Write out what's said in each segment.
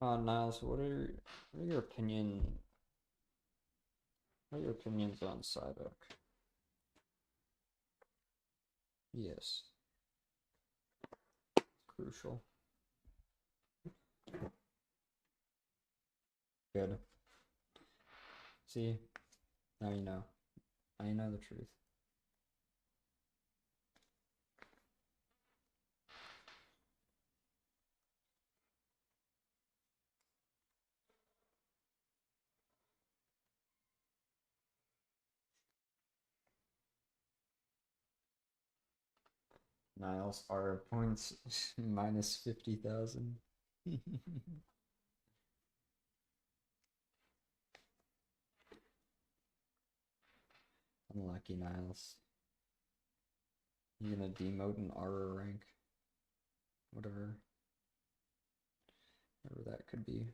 Niles, what are your what are your opinions on Psyduck? Yes, crucial. Good. See, now you know. Now you know the truth. Niles are points minus 50,000. Unlucky Niles. You're gonna demote an R rank. Whatever. Whatever that could be.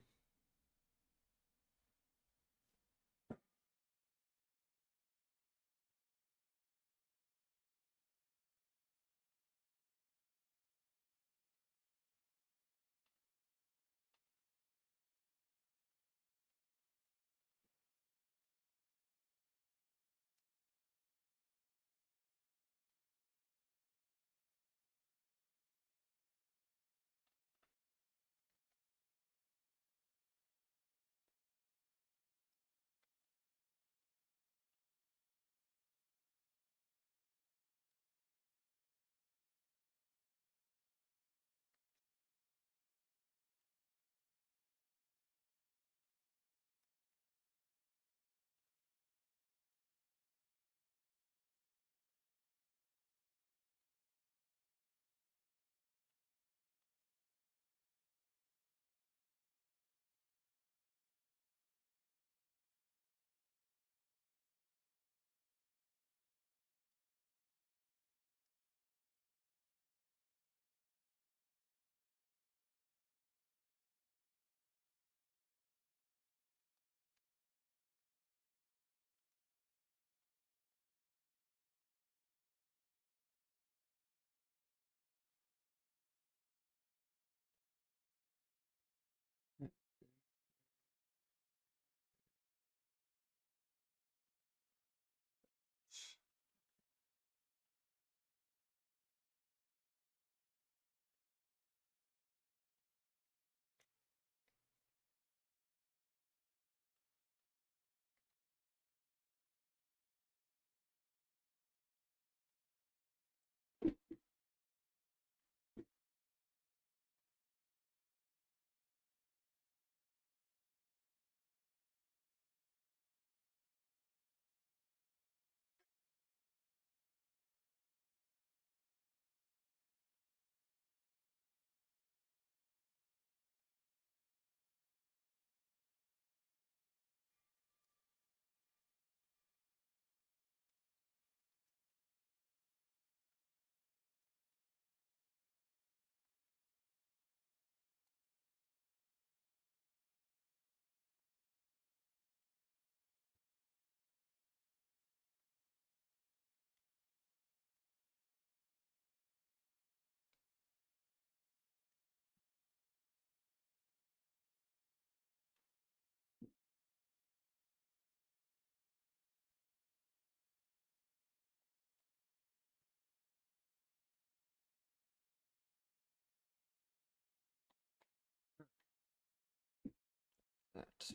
That.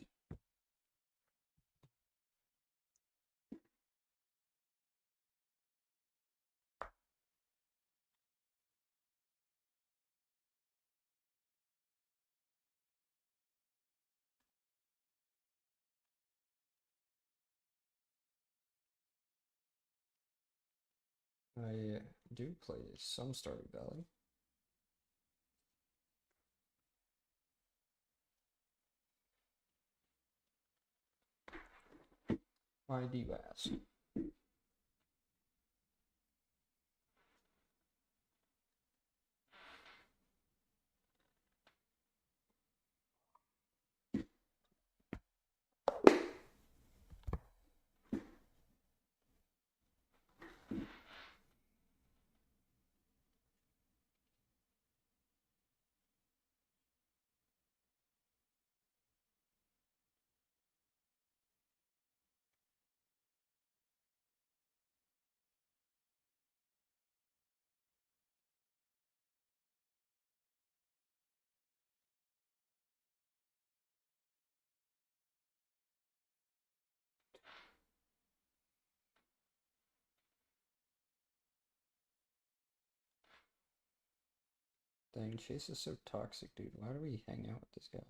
I do play some Stardew Valley. Why do you ask? Dang, Chase is so toxic, dude. Why do we hang out with this guy?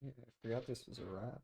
Yeah, I forgot this was a wrap.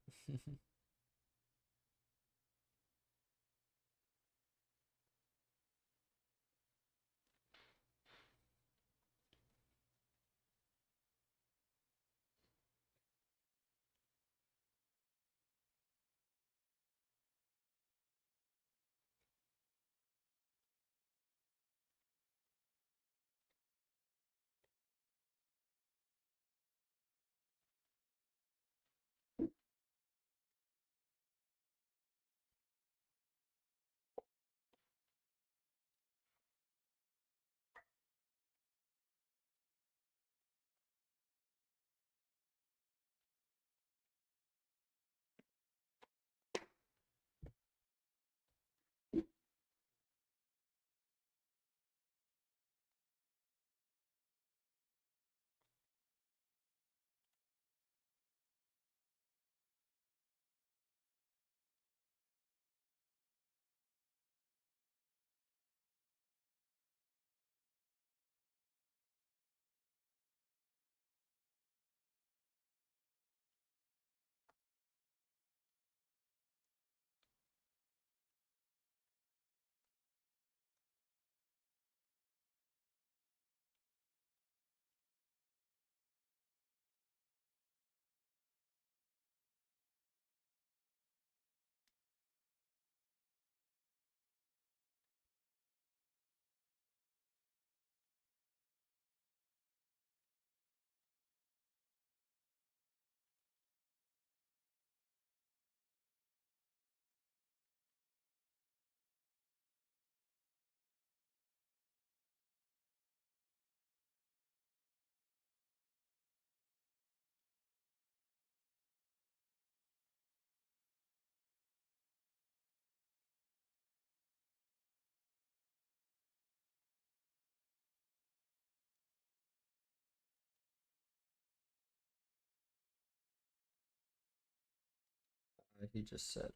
He just said,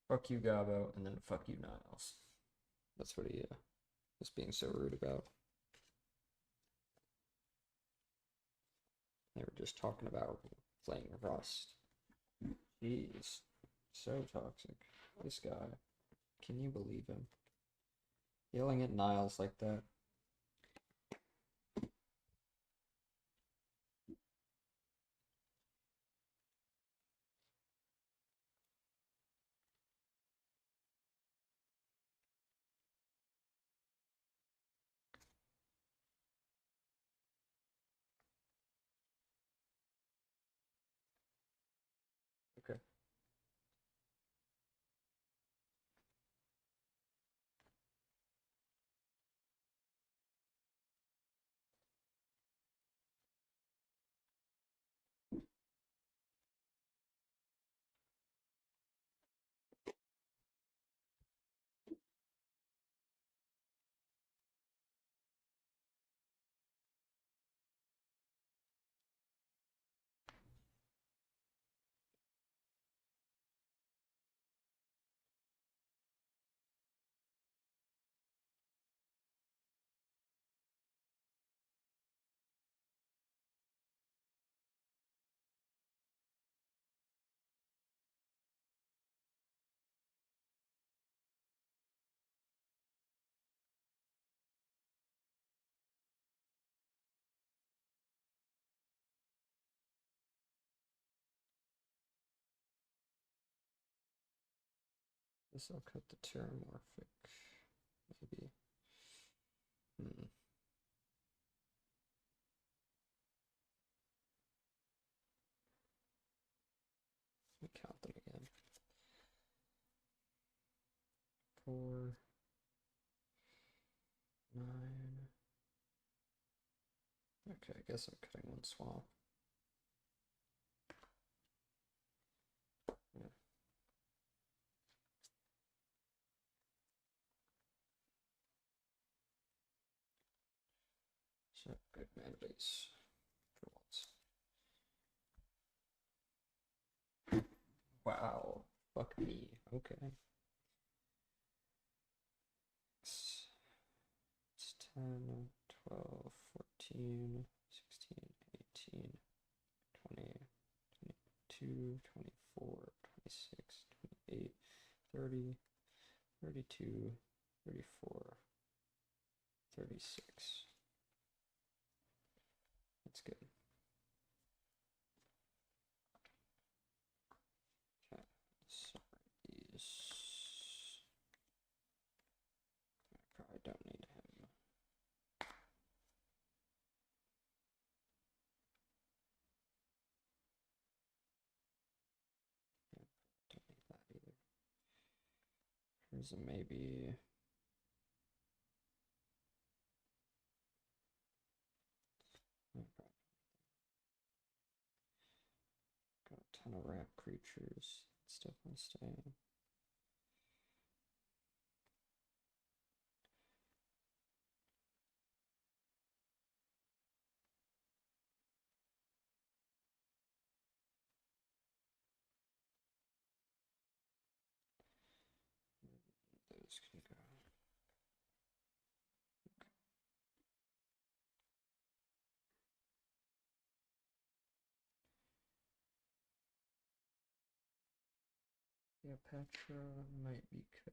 fuck you, Gabo, and then fuck you, Niles. That's what he was being so rude about. They were just talking about playing Rust. Jeez, so toxic. This guy. Can you believe him? Yelling at Niles like that. Okay. This will cut the terramorphic. Maybe. Let me count them again. 4, 9. Okay, I guess I'm cutting one swamp. Yeah. So good mana base for once. Wow. Fuck me. Okay. It's 10, 12, 14, 16, 18, 20, 22, 24, 26, 28, 30, 32, 34, 36. That's good. Okay, sorry, these. I probably don't need him. Yeah, don't need that either. Here's a maybe. Got a ton of rat creatures. It's definitely staying. Those can go. Cleopatra might be cut.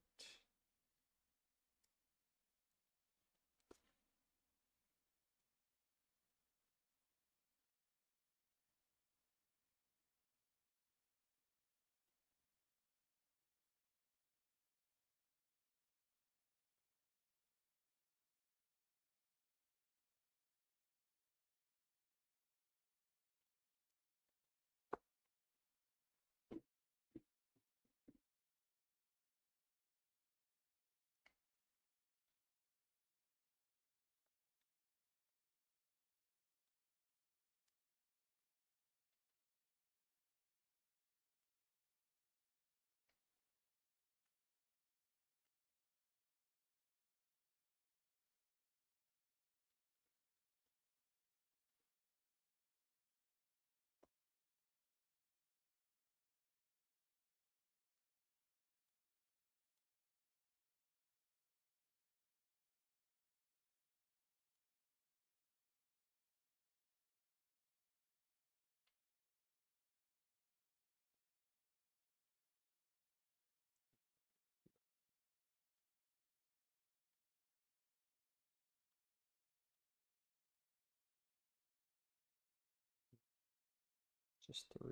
Just 3.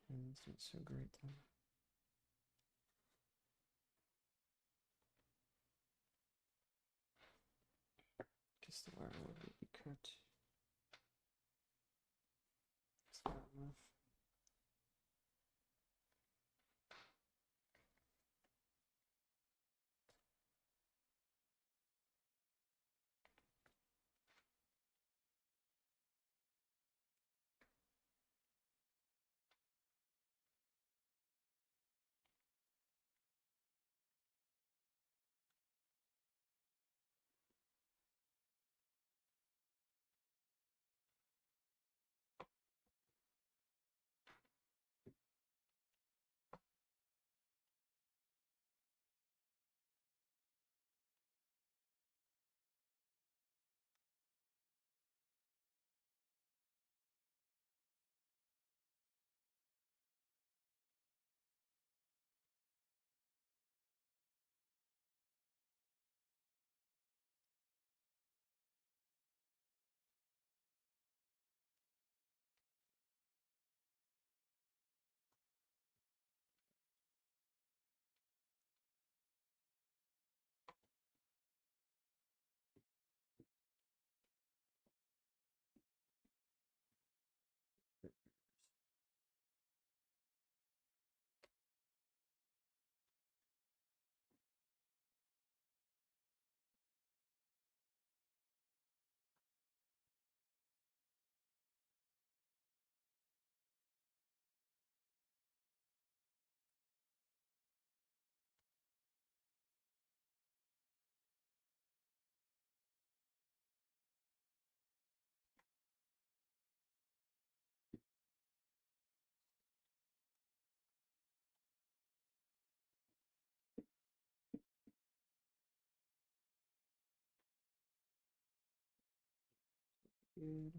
And it's not so great then. Guess the wirewood would be cut. It's not enough. Good.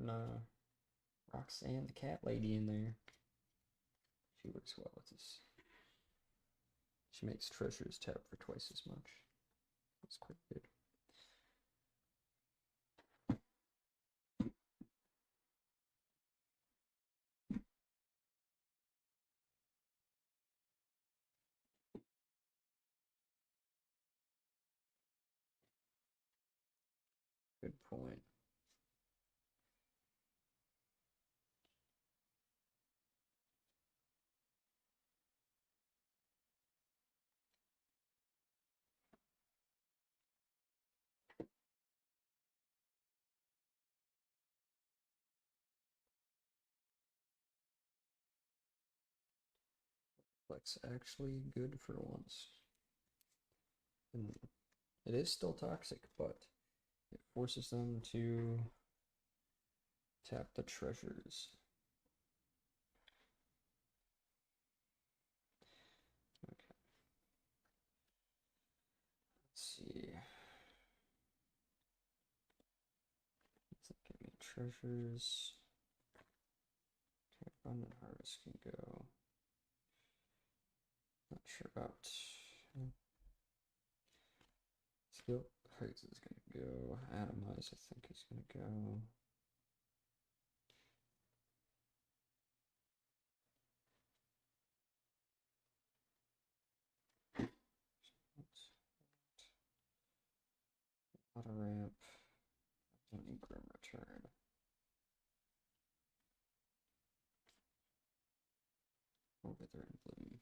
putting Roxanne the cat lady in there. She works well with this. She makes treasures tap for twice as much. That's quite good. Good point. Flex actually good for once. And it is still toxic, but it forces them to tap the treasures. Okay. Let's see. Give me treasures. Okay, abundant harvest can go. Not sure about skill heights is gonna go. Atomize, I think, is gonna go. Auto ramp. Grim return. Wither and bloom.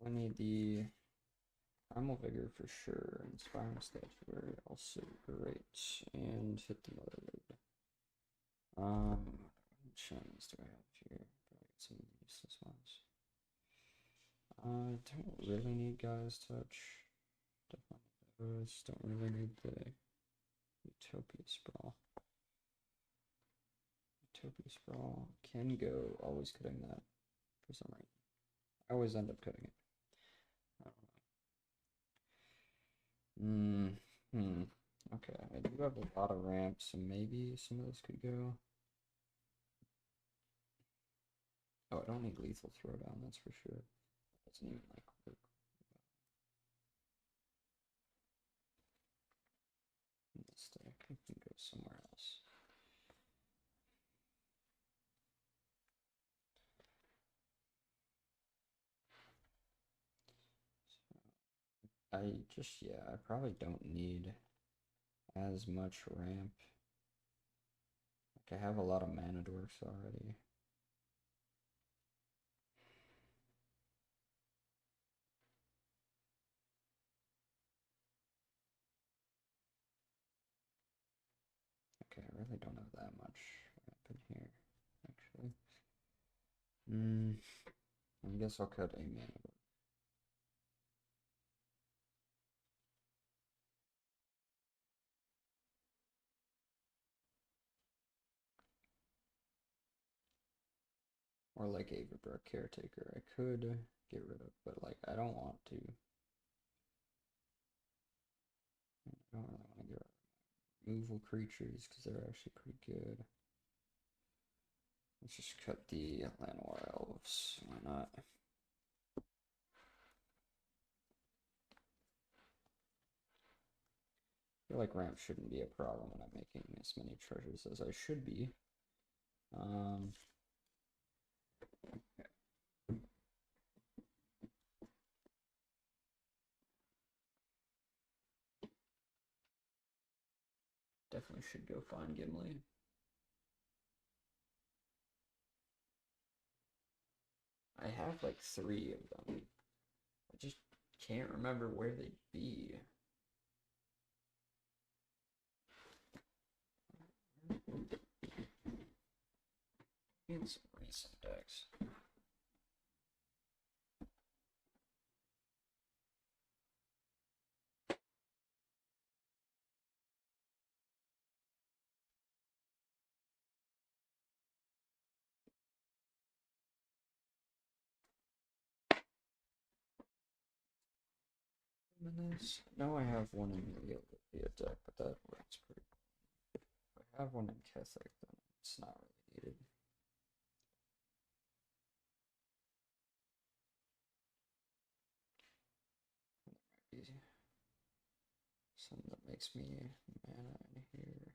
I need the Primal Vigor for sure. Inspiring Statuary also great. And hit the Mother Load. What enchantments do I have here? Probably some useless ones. I don't really need Gaia's Touch. Definitely those. Don't really need the Utopia Sprawl. Utopia Sprawl can go. Always cutting that for some reason. I always end up cutting it. I don't know. Okay, I do have a lot of ramps, so maybe some of this could go. Oh, I don't need Lethal Throwdown, that's for sure. Doesn't even like work. This deck, I can go somewhere else. I probably don't need as much ramp. Like, I have a lot of mana dorks already. Okay, I really don't have that much ramp in here, actually. I guess I'll cut a mana dork. Or like Averbrook Caretaker, I could get rid of, but like I don't want to. I don't really want to get rid of removal creatures because they're actually pretty good. Let's just cut the Llanowar Elves. Why not? I feel like ramp shouldn't be a problem when I'm making as many treasures as I should be. Definitely should go find Gimli. I have like 3 of them. I just can't remember where they'd be. In some recent decks. No, I have one in the Olivia deck, but that works pretty well. If I have one in Kethic, then it's not really needed. There might be something that makes me mana in here.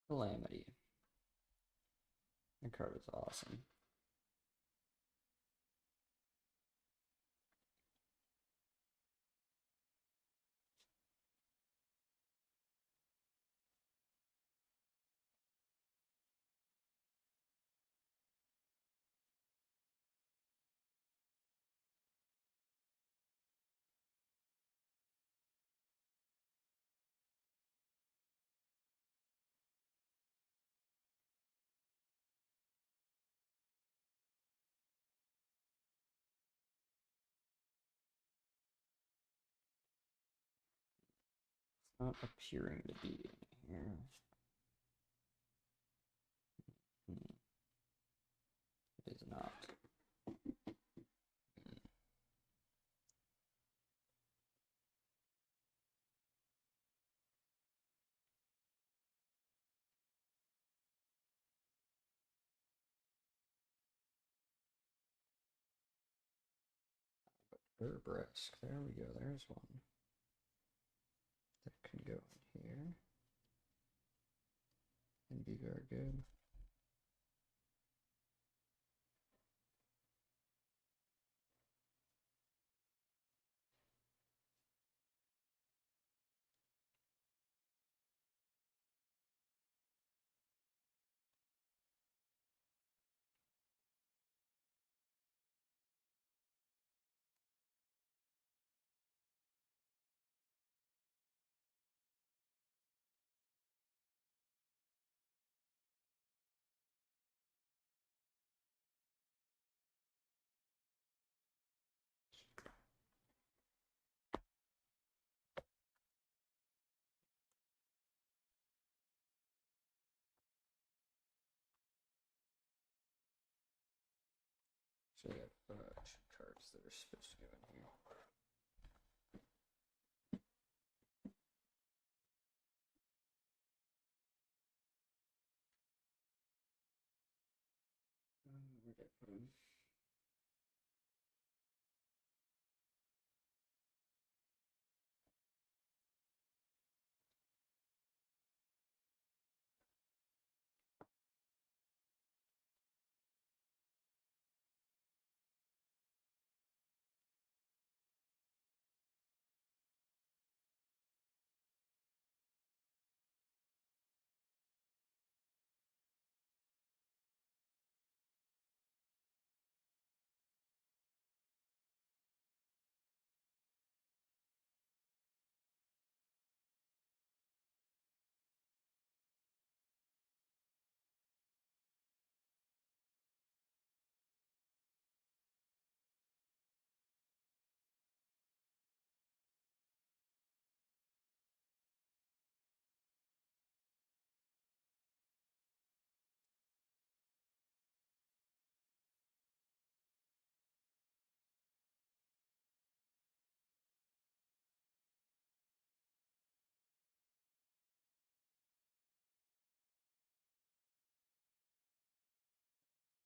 Calamity. That card is awesome. Not appearing to be in here. Urbrask. There we go. There's one. That can go in here. And be very good. So I have cards that are supposed to go in here. Where'd I put them?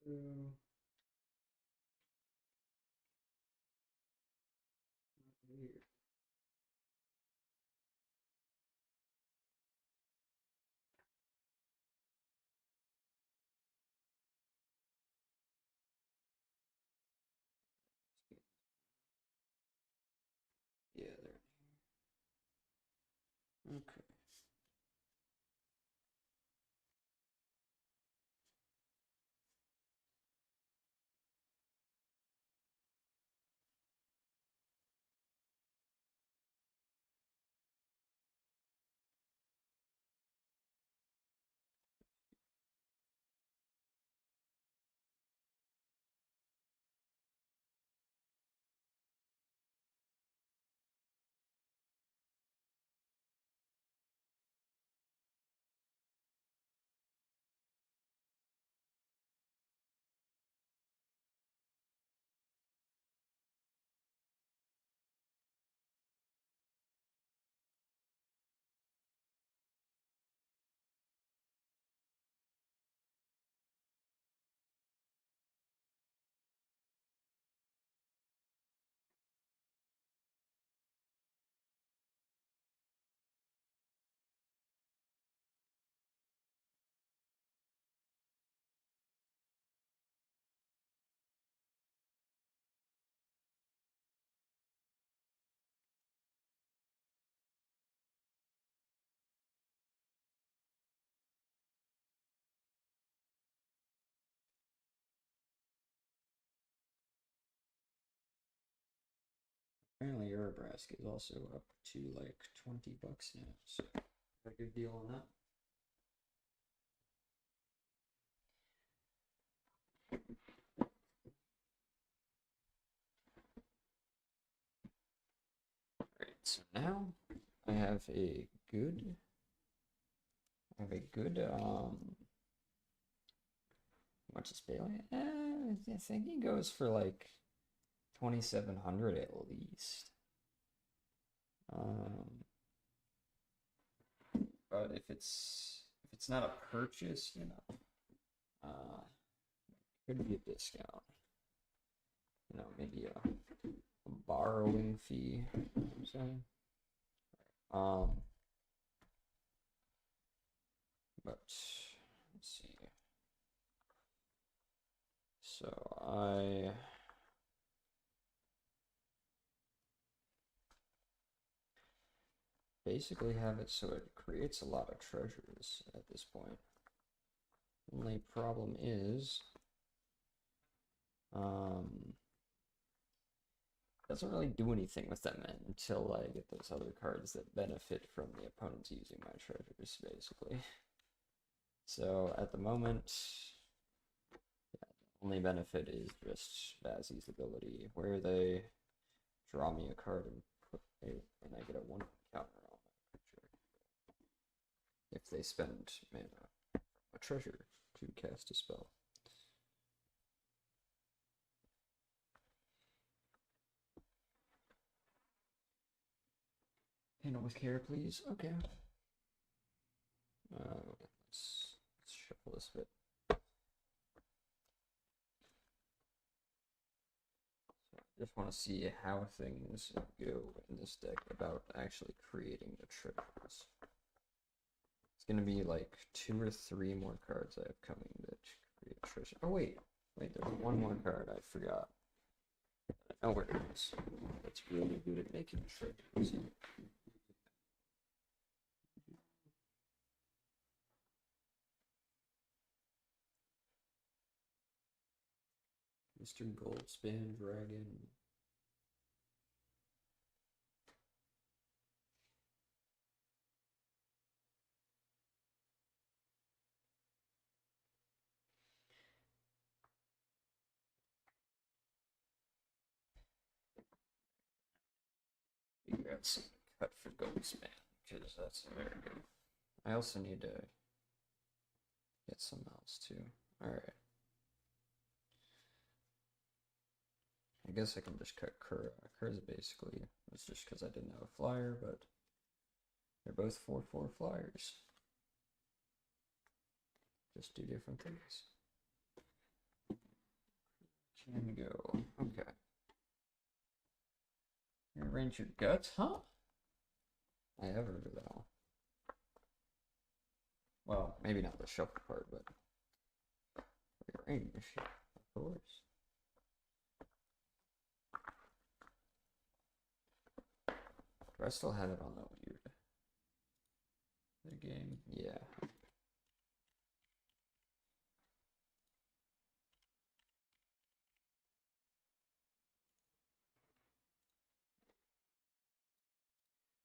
Here. Yeah, there. Okay. Apparently Urbrask is also up to like $20 now, so a good deal on that. Alright, so now I have a good much is Bailey? I think he goes for like 2,700 at least. But if it's not a purchase, you know, could be a discount. You know, maybe borrowing fee. I'm saying. Um, but let's see. So I basically have it so it creates a lot of treasures at this point. Only problem is, doesn't really do anything with them until I get those other cards that benefit from the opponents using my treasures, basically. So at the moment, yeah, the only benefit is just Vazzy's ability, where they draw me a card and I get a 1 counter on my creature if they spend mana from a treasure to cast a spell. Handle with care, please. Okay. Let's shuffle this bit. So I just want to see how things go in this deck about actually creating the treasures. It's going to be like 2 or 3 more cards I have coming that create treasure. Oh, wait, there's one more card I forgot. I know where it is. That's really good at making treasures. Mr. Goldspan Dragon. Figure out some cut for Goldspan, because that's very good. I also need to get something else too. Alright. I guess I can just cut Kura. Kura's basically, it's just because I didn't have a flyer, but they're both 4/4 flyers. Just do different things. Can go. Okay. Rearrange your guts, huh? I ever do that one. Well, maybe not the shuffle part, but rearrange, of course. Do I still have it on the weird? The game? Yeah.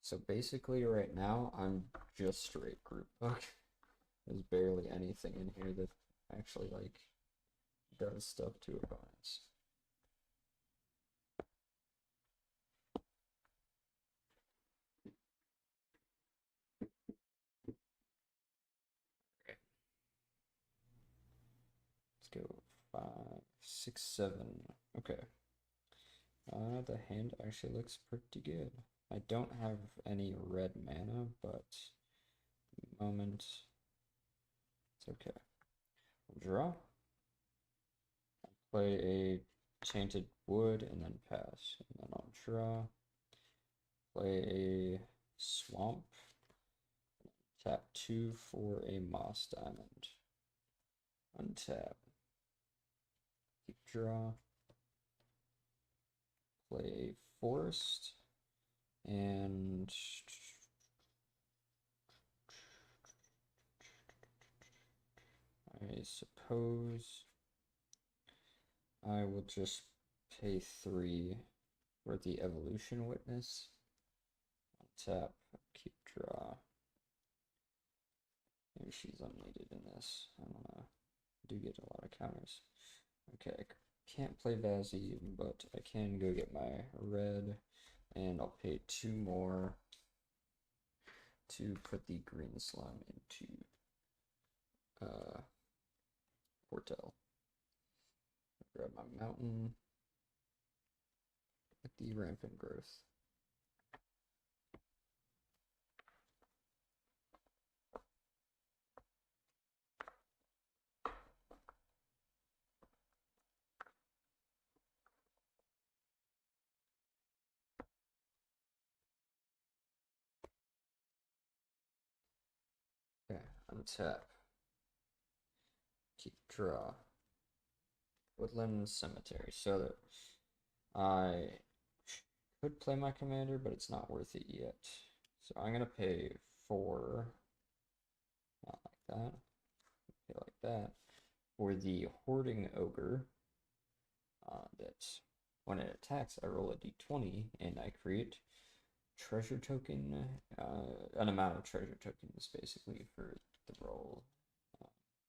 So basically right now, I'm just straight group book. There's barely anything in here that actually, like, does stuff to opponents. Okay. Let's go 5, 6, 7. Okay. The hand actually looks pretty good. I don't have any red mana, but at the moment, it's okay. I'll draw. Play a Tainted Wood and then pass. And then I'll draw. Play a Swamp. Tap 2 for a Moss Diamond. Untap. Keep draw. Play a Forest. And I suppose I will just pay 3 for the Evolution Witness. Tap, keep draw. Maybe she's unneeded in this. I don't know. I do get a lot of counters. Okay, I can't play Vazzy, but I can go get my red, and I'll pay 2 more to put the green slime into Portel. Grab my mountain with the rampant growth. Untap. Keep draw. Woodland Cemetery. So that I could play my commander, but it's not worth it yet. So I'm gonna pay 4, not like that, pay like that, for the Hoarding Ogre. That when it attacks, I roll a d20 and I create treasure token, an amount of treasure tokens basically for the roll,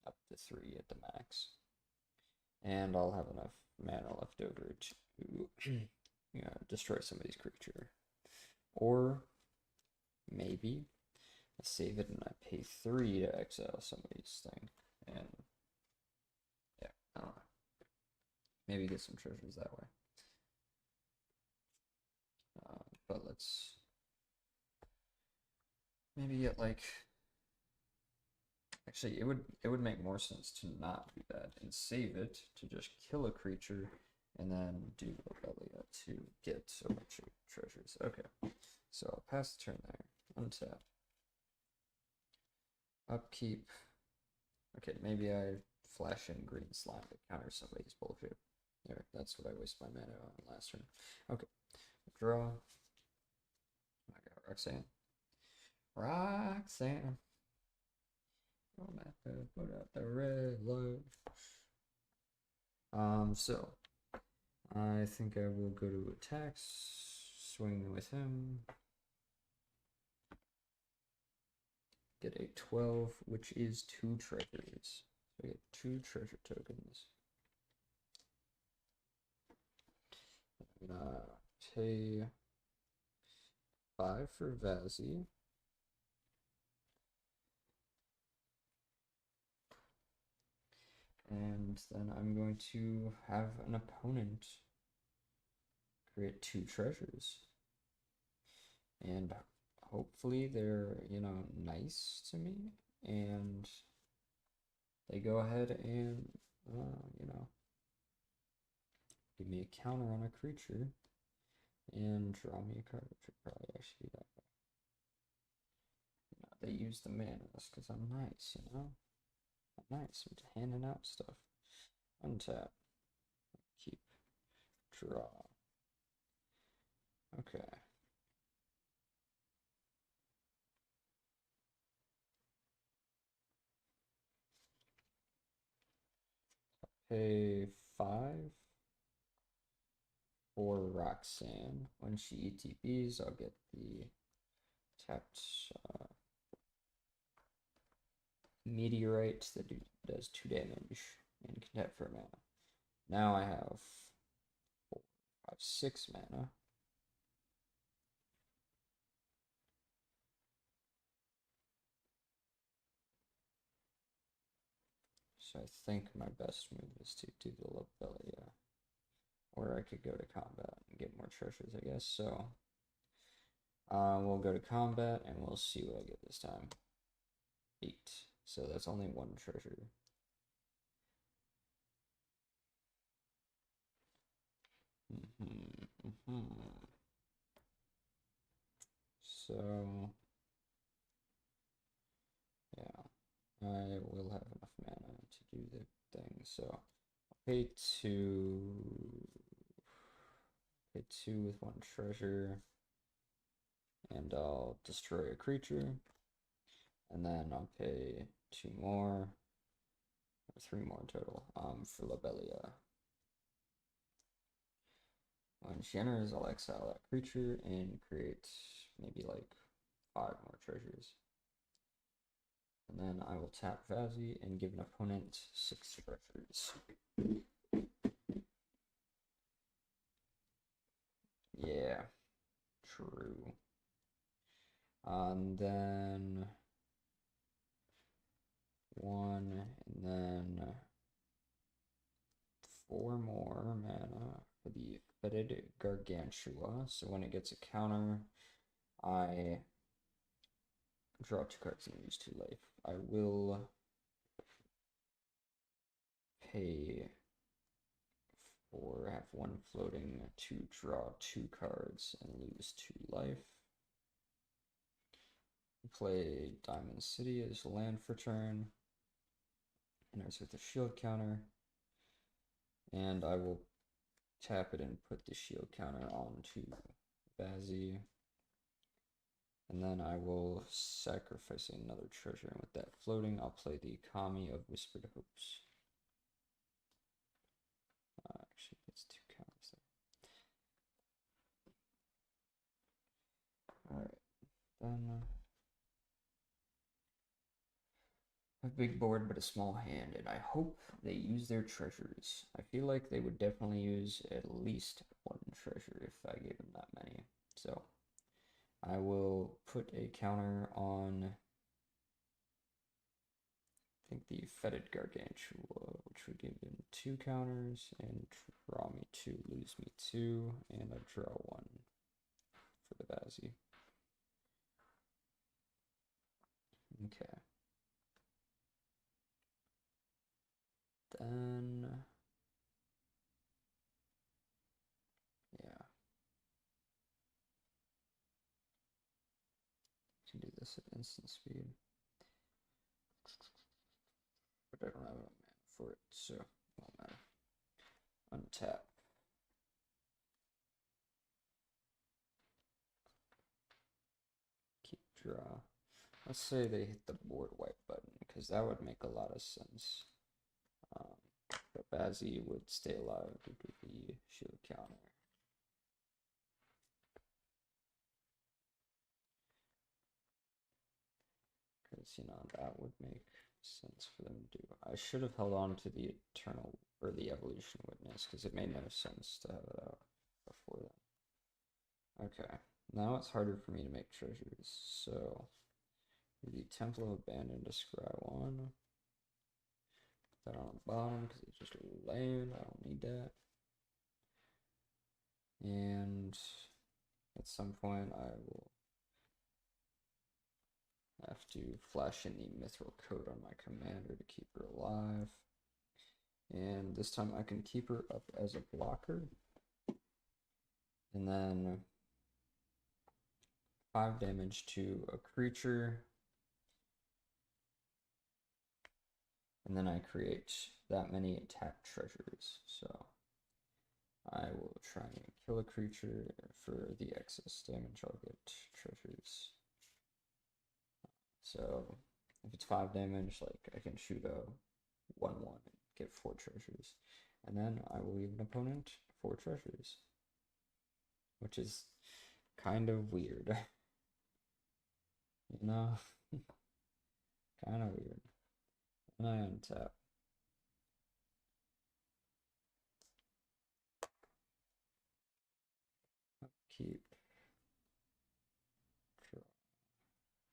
up to 3 at the max. And I'll have enough mana left over to destroy somebody's creature. Or maybe I save it and I pay 3 to exile somebody's thing. And yeah, I don't know. Maybe get some treasures that way. But let's maybe get like, actually it would make more sense to not do that and save it to just kill a creature and then do Lobelia to get a bunch of treasures. Okay, so I'll pass the turn there. Untap. Upkeep. Okay, maybe I flash in green slime to counter somebody's bullshit. There, that's what I wasted my mana on last turn. Okay, draw. I got Roxanne. Roxanne. I'm gonna have to put out the red light. So I think I will go to attacks, swing with him, get a 12, which is 2 treasures. So I get 2 treasure tokens. I'm gonna pay 5 for Vazzy. And then I'm going to have an opponent create 2 treasures. And hopefully they're, nice to me. And they go ahead and, give me a counter on a creature and draw me a card, which would probably actually be that way. They use the mana because I'm nice, I'm nice. I'm just handing out stuff. Untap. Keep. Draw. Okay. Pay 5 for Roxanne. When she ETBs, I'll get the tapped meteorite that does 2 damage and can tap for mana. Now I have 4, 5, 6 mana. So I think my best move is to do the Lobelia. Or I could go to combat and get more treasures, I guess. So we'll go to combat and we'll see what I get this time. 8. So that's only 1 treasure. So yeah, I will have enough mana to do the thing. So I'll pay 2 with 1 treasure, and I'll destroy a creature, and then I'll pay 2 more, or 3 more in total, for Lobelia. When she enters, I'll exile that creature and create maybe like 5 more treasures. And then I will tap Vazzy and give an opponent 6 treasures. Yeah, true. And then 1, and then 4 more mana for the Fetid Gargantua. So when it gets a counter, I draw 2 cards and lose 2 life. I will pay 4, have 1 floating to draw 2 cards and lose 2 life. Play Diamond City as land for turn. Enters with a shield counter. And I will tap it and put the shield counter onto Vazzy. And then I will sacrifice another treasure. And with that floating, I'll play the Kami of Whispered Hopes. Actually, it's 2 counters there. Alright, then a big board but a small hand, and I hope they use their treasures. I feel like they would definitely use at least 1 treasure if I gave them that many. So I will put a counter on, I think, the Fetid Gargantua, which would give him 2 counters and draw me 2, lose me 2, and I draw 1 for the Vazzy. Okay. Then, yeah. Can do this at instant speed. But I don't have enough mana for it, so it won't matter. Untap. Keep draw. Let's say they hit the board wipe button, because that would make a lot of sense. But Bazzy would stay alive due to the shield counter. Because, you know, that would make sense for them to do. I should have held on to the Eternal, or the Evolution Witness, because it made no sense to have it out before then. Okay, now it's harder for me to make treasures, so the Temple of Abandon to scry 1. Put that on the bottom, because it's just land, I don't need that. And at some point I will have to flash in the Mithril Coat on my commander to keep her alive. And this time I can keep her up as a blocker. And then 5 damage to a creature. And then I create that many tapped treasures. So I will try and kill a creature. For the excess damage, I'll get treasures. So if it's 5 damage, like, I can shoot a 1/1 and get 4 treasures. And then I will leave an opponent 4 treasures. Which is kind of weird. You know? Kind of weird. And I untap. Keep.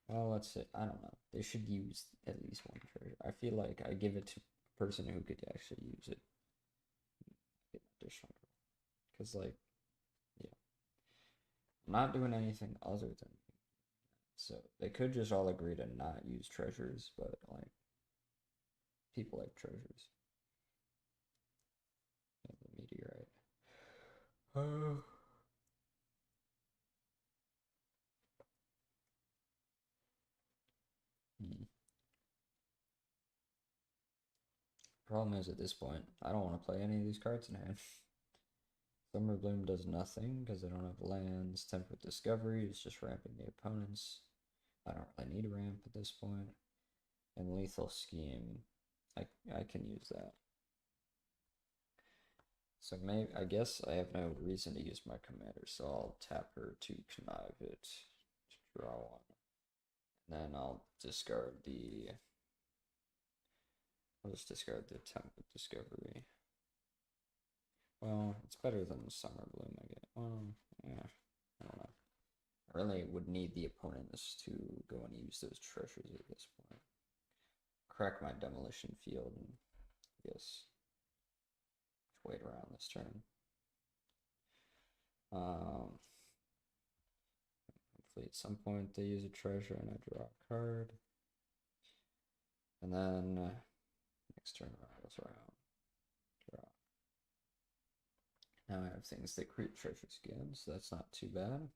Well, let's say, I don't know. They should use at least 1 treasure. I feel like I give it to a person who could actually use it. Get additional. Because, like, yeah. I'm not doing anything other than. So they could just all agree to not use treasures, but, like, people like treasures. Yeah, the meteorite. Problem is, at this point, I don't want to play any of these cards in hand. Summer Bloom does nothing because I don't have lands. Temperate Discovery is just ramping the opponents. I don't really need a ramp at this point. And Lethal Scheme, I can use that. So maybe, I guess I have no reason to use my commander, so I'll tap her to connive it to draw 1. And then I'll discard the. I'll just discard the Temperate Discovery. Well, it's better than Summer Bloom, I guess. Yeah, I don't know. I really would need the opponents to go and use those treasures at this point. Crack my Demolition Field and I guess wait around this turn. Hopefully at some point they use a treasure and I draw a card. And then next turn rolls around. Draw. Now I have things that create treasure again, so that's not too bad.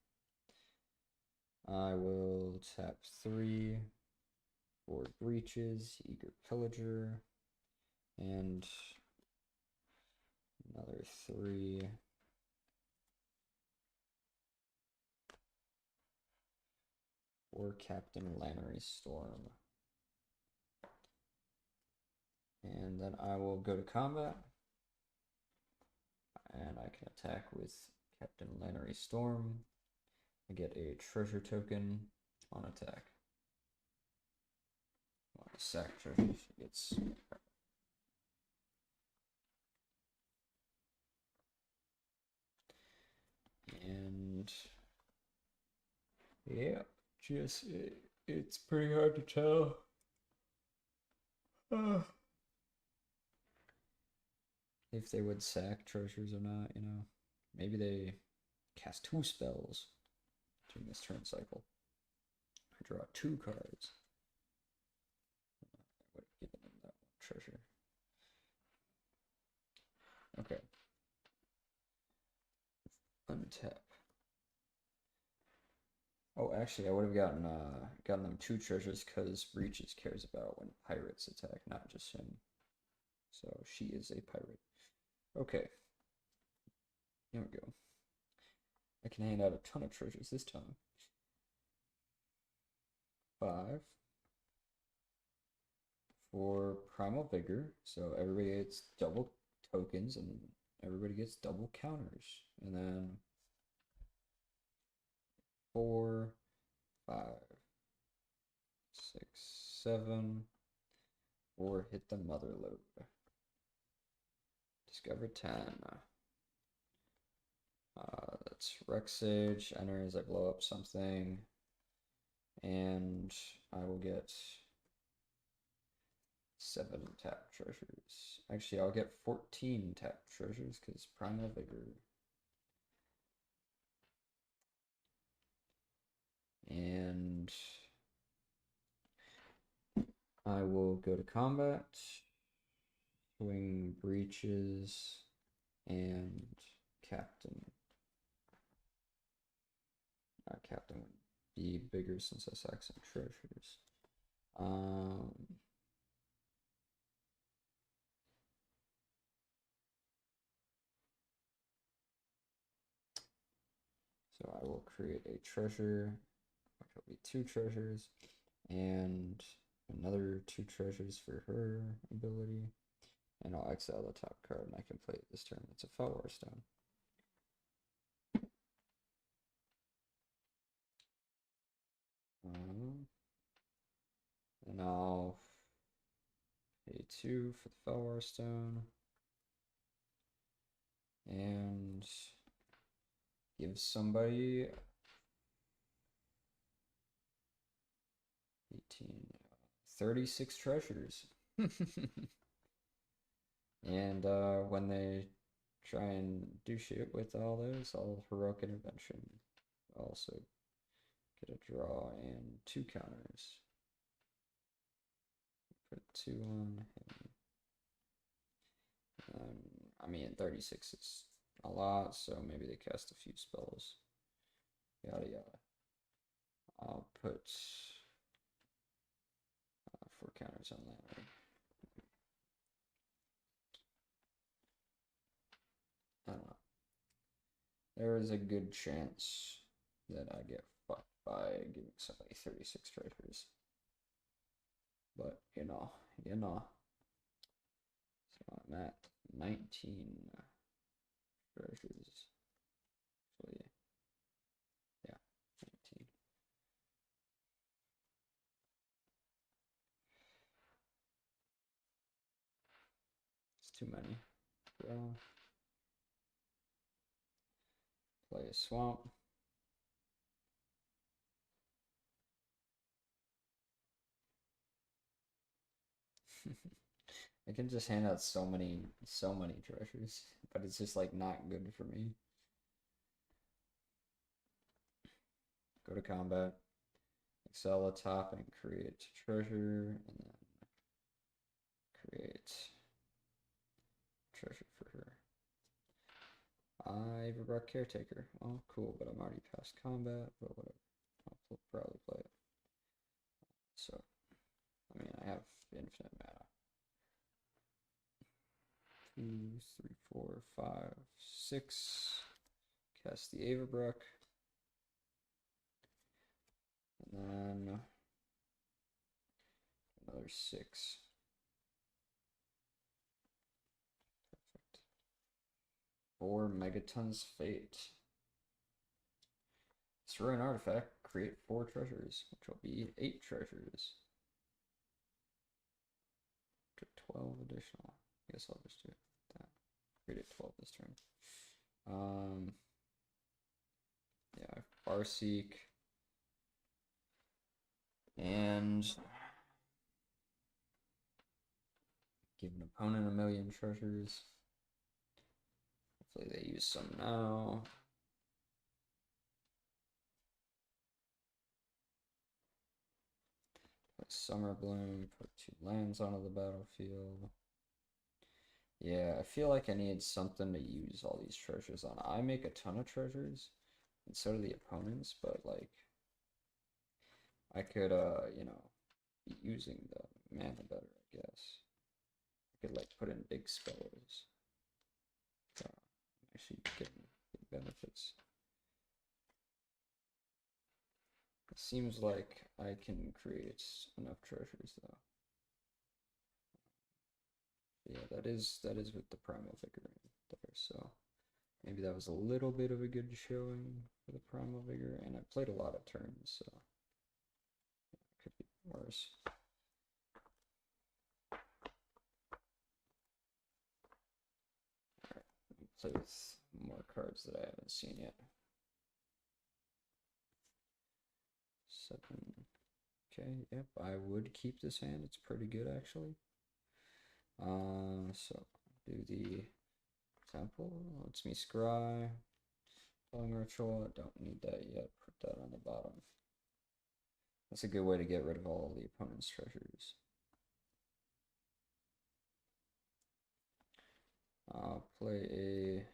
I will tap 3 for Breaches, Eager Pillager, and another 3 for Captain Lannery Storm. And then I will go to combat, and I can attack with Captain Lannery Storm. I get a treasure token on attack. On a sack treasure, she gets. And yeah, just it's pretty hard to tell. If they would sack treasures or not, you know. Maybe they cast 2 spells during this turn cycle. I draw 2 cards. I would have given them that one treasure. Okay. Untap. Oh, actually, I would have gotten them 2 treasures because Breaches cares about when pirates attack, not just him. So she is a pirate. Okay. Here we go. I can hand out a ton of treasures this time. 5 for Primal Vigor, so everybody gets double tokens and everybody gets double counters. And then 4, 5, 6, 7, or hit the mother load. Discover 10. That's Rex Sage. Enter as I blow up something. And I will get 7 tap treasures. Actually, I'll get 14 tap treasures because Primal Vigor. And I will go to combat, swing Breaches, and Captain. Captain would be bigger since I sacked some treasures. So I will create a treasure, which will be 2 treasures, and another 2 treasures for her ability. And I'll exile the top card and I can play it this turn. It's a Felwar Stone. And I'll pay 2 for the Felwar Stone. And give somebody 18, 36 treasures. And when they try and do shit with all those, I'll Heroic Intervention. Also get a draw and 2 counters. Put 2 on him. I mean, 36 is a lot, so maybe they cast a few spells. Yada yada. I'll put 4 counters on that. I don't know. There is a good chance that I get fucked by giving somebody 36 treasures. But, you know. So I'm at 19 treasures. So, yeah, 19. It's too many. Draw. Play a swamp. I can just hand out so many treasures, but it's just like not good for me. Go to combat, excel the top and create treasure, and then create treasure for her. I've brought Caretaker. Oh, cool, but I'm already past combat, but whatever. I'll he'll probably play it. So, I mean, I have infinite mana. 2, 3, 4, 5, 6. Cast the Averbrook. And then another 6. Perfect. 4 Megaton's Fate. Destroy an artifact, create 4 treasures, which will be 8 treasures. To 12 additional. I guess I'll just do that. Create 12 this turn. Yeah, Farseek. And give an opponent 1,000,000 treasures. Hopefully they use some now. Play Summer Bloom, put 2 lands onto the battlefield. Yeah, I feel like I need something to use all these treasures on. I make a ton of treasures, and so do the opponents, but like I could you know, be using the mana better, I guess. I could like put in big spells. Actually getting big benefits. It seems like I can create enough treasures though. Yeah, that is with the Primal Vigor there, so maybe that was a little bit of a good showing for the Primal Vigor, and I played a lot of turns, so it could be worse. Alright, let me play with more cards that I haven't seen yet. 7. Okay, yep, I would keep this hand. It's pretty good actually. So do the Temple. Lets me scry. Pulling Ritual. I don't need that yet. Put that on the bottom. That's a good way to get rid of all the opponent's treasures. I'll play a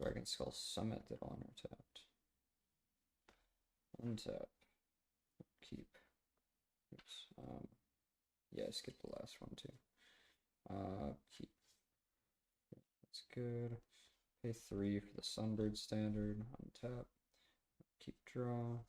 Dragon Skull Summit that on tapped. Untap. Keep. Oops. Yeah, I skipped the last one too. Keep. That's good. Pay 3 for the Sunbird Standard. Untap. Keep draw.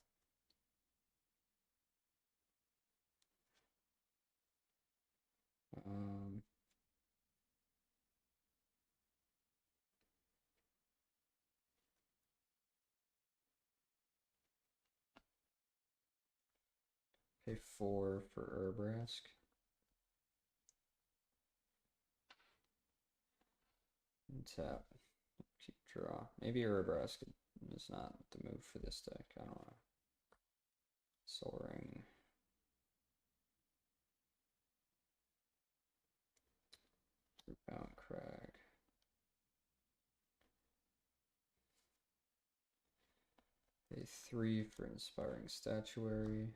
Pay 4 for Urbrask. And tap. Keep draw. Maybe Urbrask is not the move for this deck. I don't know. Soaring. Rootbound Crag. Pay 3 for Inspiring Statuary.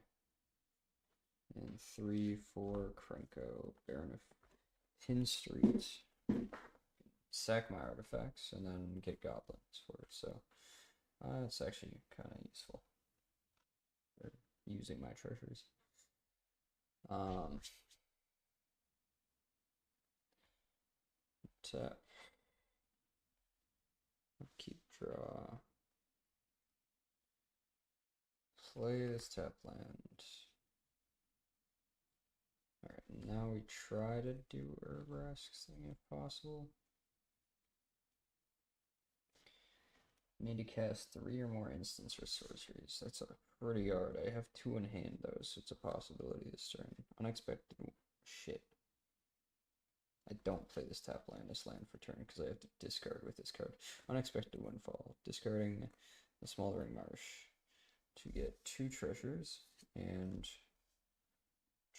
And 3 for Krenko, Baron of Tin Street. Sack my artifacts and then get goblins for it. So it's actually kind of useful for using my treasures. Tap. Keep draw. Play this tap land. Alright, now we try to do Urbrask's thing if possible. Need to cast 3 or more instants or sorceries. That's pretty hard. I have 2 in hand though, so it's a possibility this turn. Unexpected shit. I don't play this tap land, this land for turn, because I have to discard with this card. Unexpected Windfall. Discarding the Smoldering Marsh to get 2 treasures and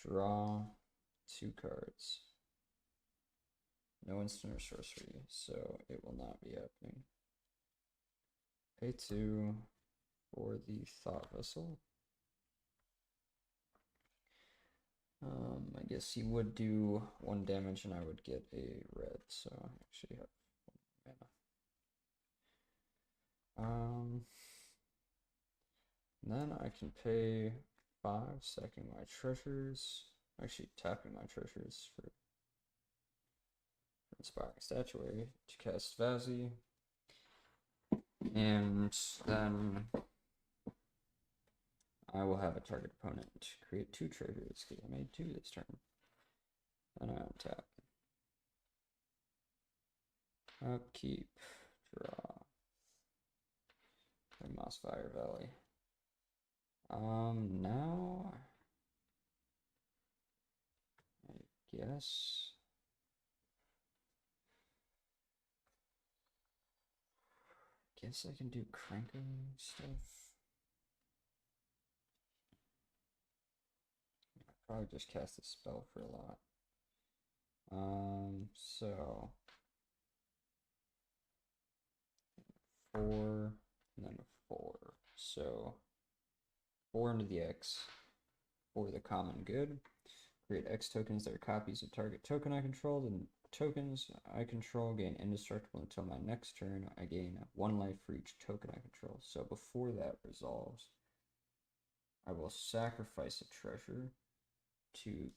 draw 2 cards. No instant or sorcery, so it will not be happening. Pay 2 for the Thought Vessel. I guess he would do 1 damage and I would get a red, so I actually have 1 mana. And then I can pay 5, sacking my treasures. Actually, tapping my treasures for Inspiring Statuary to cast Vazi. And then I will have a target opponent create 2 treasures because I made 2 this turn. And I untap. Upkeep. Draw. Mossfire Valley. Now I guess I can do cranking stuff. I probably just cast a spell for a lot. So 4 and then 4. So 4 into the X for the common good. Create X tokens that are copies of target token I control. The tokens I control gain indestructible until my next turn. I gain 1 life for each token I control. So before that resolves, I will sacrifice a treasure to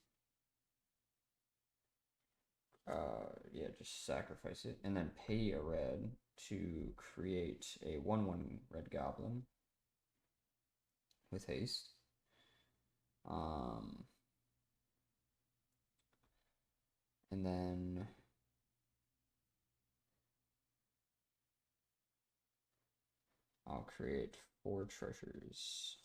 just sacrifice it and then pay a red to create a 1/1 red goblin with haste. And then I'll create 4 treasures.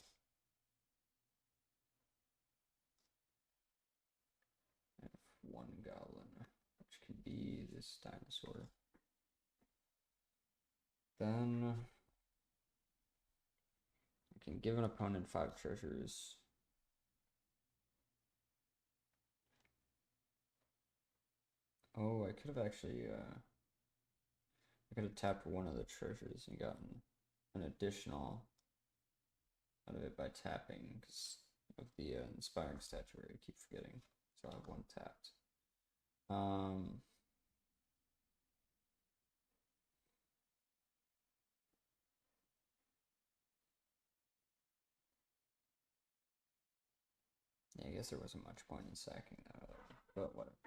And 1 goblin, which can be this dinosaur. Then I can give an opponent 5 treasures. Oh, I could have actually, I could have tapped one of the treasures and gotten an additional out of it by tapping because of the Inspiring Statuary. I keep forgetting. So I have 1 tapped. Yeah, I guess there wasn't much point in sacking that out, but whatever.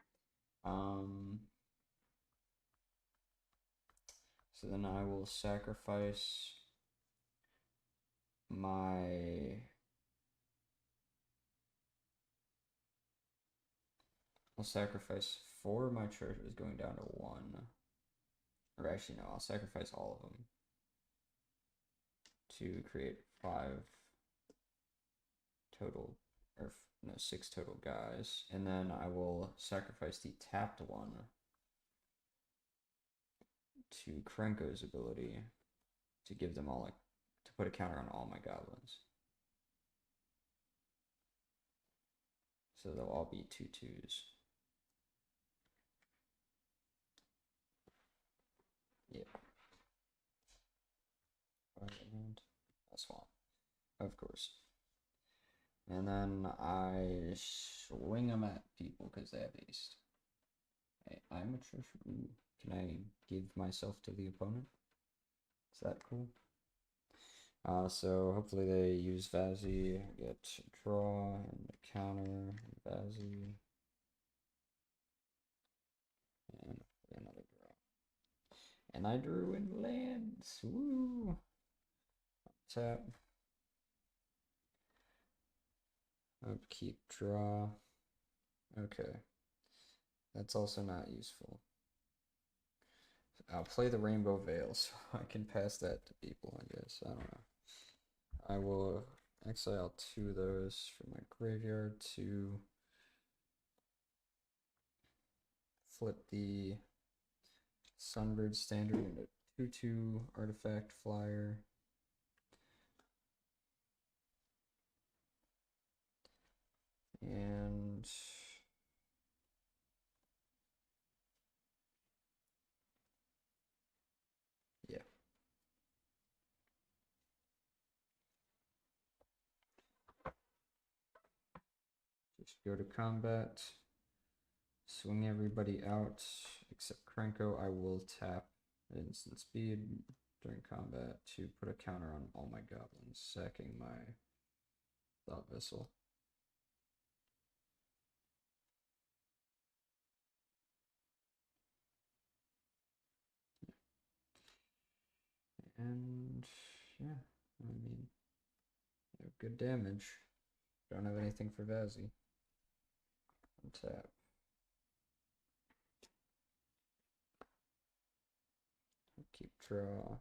So then I will sacrifice my... I'll sacrifice 4 of my treasures going down to 1. Or actually, no, I'll sacrifice all of them to create 5 total, or no, 6 total guys. And then I will sacrifice the tapped one to Krenko's ability to give them all, to put a counter on all my goblins. So they'll all be 2/2s. Yeah. And a swamp, of course. And then I swing them at people because they have haste. Hey, I'm a treasure. Ooh, can I give myself to the opponent? Is that cool? So hopefully they use Vazi, get draw, and counter, Vazi, and another draw. And I drew in lands. Woo! Tap. Upkeep, draw. Okay. That's also not useful. I'll play the Rainbow Veil so I can pass that to people, I guess. I don't know. I will exile 2 of those from my graveyard to flip the Sunbird Standard into 2/2 artifact flyer. And yeah. Just go to combat. Swing everybody out except Krenko. I will tap at instant speed. during combat to put a counter on all my goblins, sacking my thought vessel. And yeah, I mean, good damage. Don't have anything for Vazzy. Untap. Keep draw.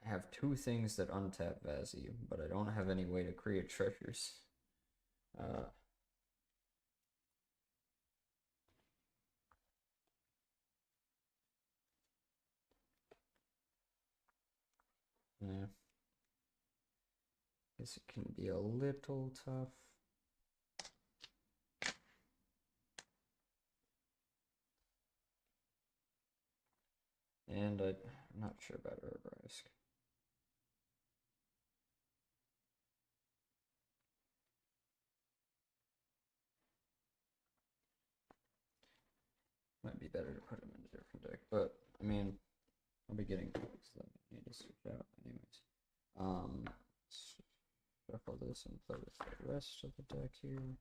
I have two things that untap Vazzy, but I don't have any way to create treasures. Yeah. Guess it can be a little tough. And I'm not sure about Herb Risk. Might be better to put him in a different deck, but I mean, I'll be getting decks that I need to switch out anyways. Shuffle this and play with the rest of the deck here.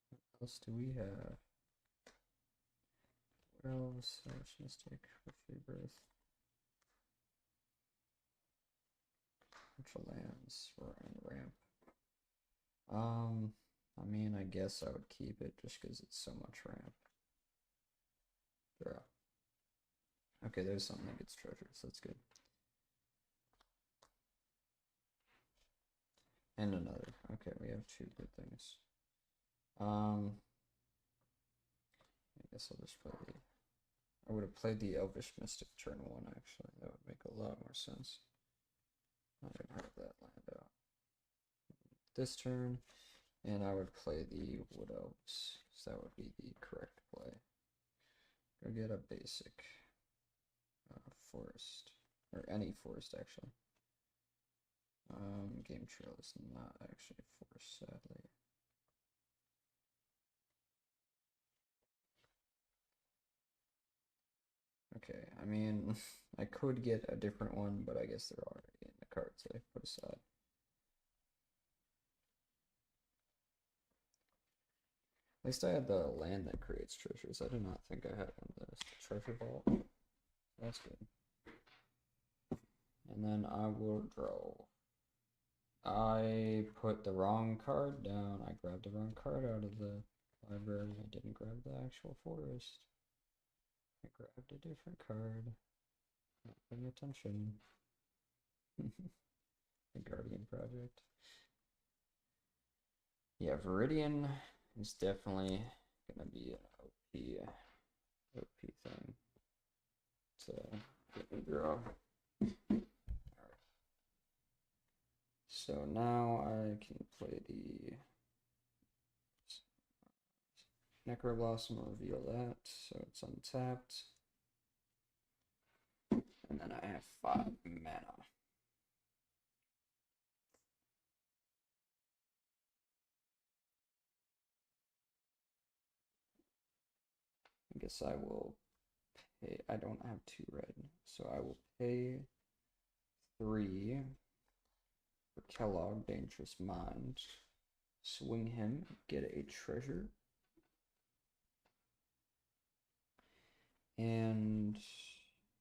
What else do we have? What else? Savage Mystic, Rebirth. Bunch of lands and ramp. I mean, I guess I would keep it just because it's so much ramp. Draw. Okay, there's something that gets treasures. That's good. And another. Okay, we have two good things. I guess I'll just play the... I would have played the Elvish Mystic turn 1, actually. That would make a lot more sense. I would have that land out this turn, and I would play the Wood Elves, so that would be the correct play. Go get a basic forest, or any forest, actually. Game Trail is not actually a forest, sadly. Okay, I mean, I could get a different one, but I guess they're already in the cards that I put aside. At least I had the land that creates treasures. I did not think I had one of those. Treasure vault. That's good. And then I will draw. I put the wrong card down. I grabbed the wrong card out of the library. I didn't grab the actual forest. I grabbed a different card. Not paying attention. The Guardian Project. Yeah, Viridian is definitely gonna be an OP thing. So get me draw. Alright. So now I can play the Necroblossom, reveal that, so it's untapped. And then I have 5 mana. I guess I will pay, I don't have 2 red, so I will pay 3 for Kellogg, Dangerous Mind. Swing him, get a treasure. And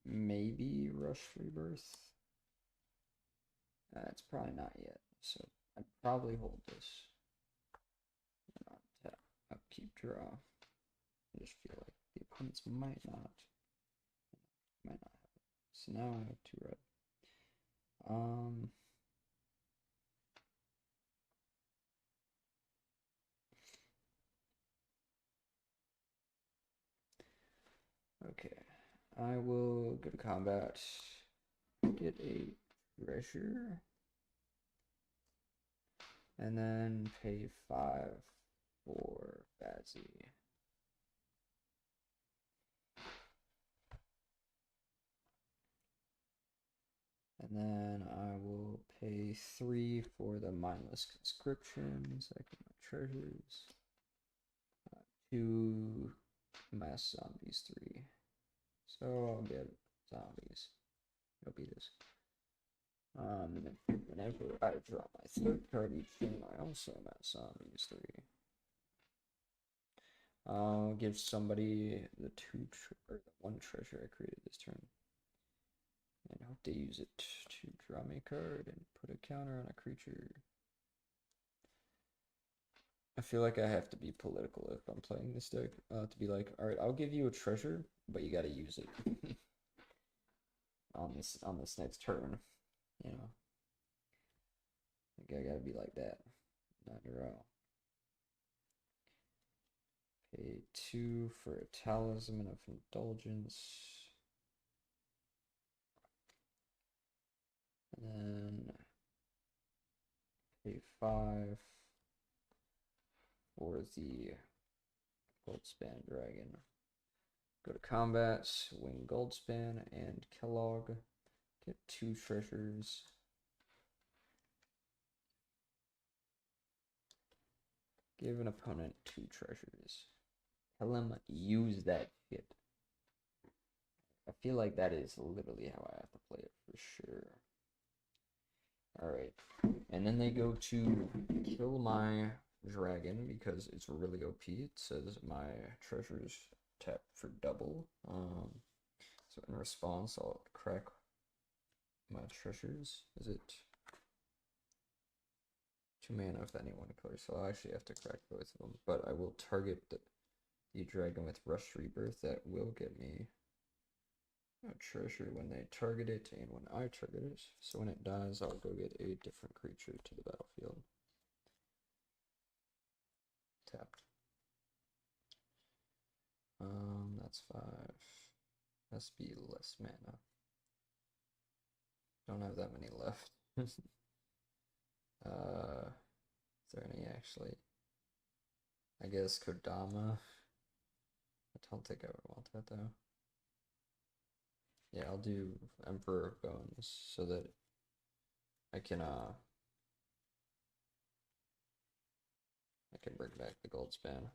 maybe Rush Rebirth. It's probably not yet, so I'd probably hold this. And not tap, upkeep, draw. I just feel like the opponents might not have it. So now I have 2 red. Okay, I will go to combat, get a treasure, and then pay 5 for Vazzy. And then I will pay 3 for the mindless conscriptions. I get my treasures. 2 mass zombies 3. So I'll get zombies. It'll be this. Whenever I draw my third card each turn, I also mass zombies 3. I'll give somebody the or the 1 treasure I created this turn. And hope they use it to draw me a card and put a counter on a creature. I feel like I have to be political if I'm playing this deck. To be like, alright, I'll give you a treasure, but you gotta use it on this next turn. You know. I think I gotta be like that. Not a row. Pay 2 for a talisman of indulgence. And then pay 5 for the Goldspan Dragon. Go to combat, swing Goldspan and Kellogg. Get 2 treasures. Give an opponent 2 treasures. Tell him use that shit. I feel like that is literally how I have to play it for sure. Alright. And then they go to kill my dragon because it's really OP. It says my treasures tap for double. So in response, I'll crack my treasures. Is it 2 mana of any one color? So I'll actually have to crack both of them. But I will target the dragon with Rush Rebirth. That will get me a treasure when they target it and when I target it. So when it dies, I'll go get a different creature to the battlefield. Tapped. That's 5. Must be less mana. Don't have that many left. Is there any actually? I guess Kodama. I don't think I would want that though. Yeah, I'll do Emperor of Bones so that I can bring back the Goldspan.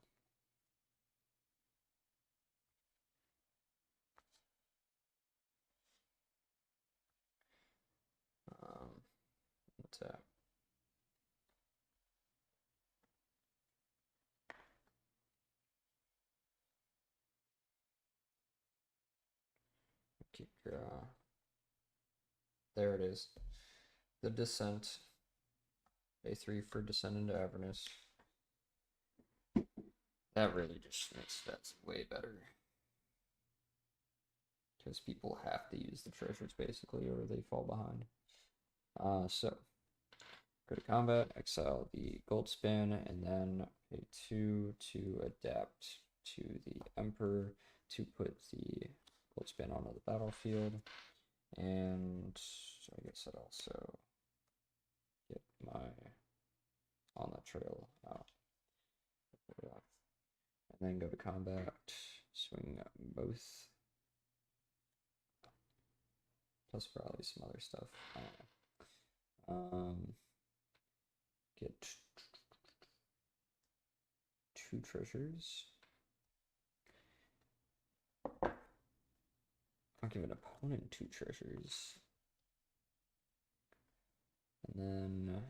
Tap. Keep your there it is. The Descent. A3 for Descent into Avernus. That really just makes stats way better. Because people have to use the treasures basically or they fall behind. So go to combat, exile the Goldspan, and then pay 2 to adapt to the Emperor to put the Goldspan onto the battlefield. And so I guess I'd also get my on the trail out. And then go to combat, swing both. Plus probably some other stuff. Get 2 treasures. I'll give an opponent 2 treasures. And then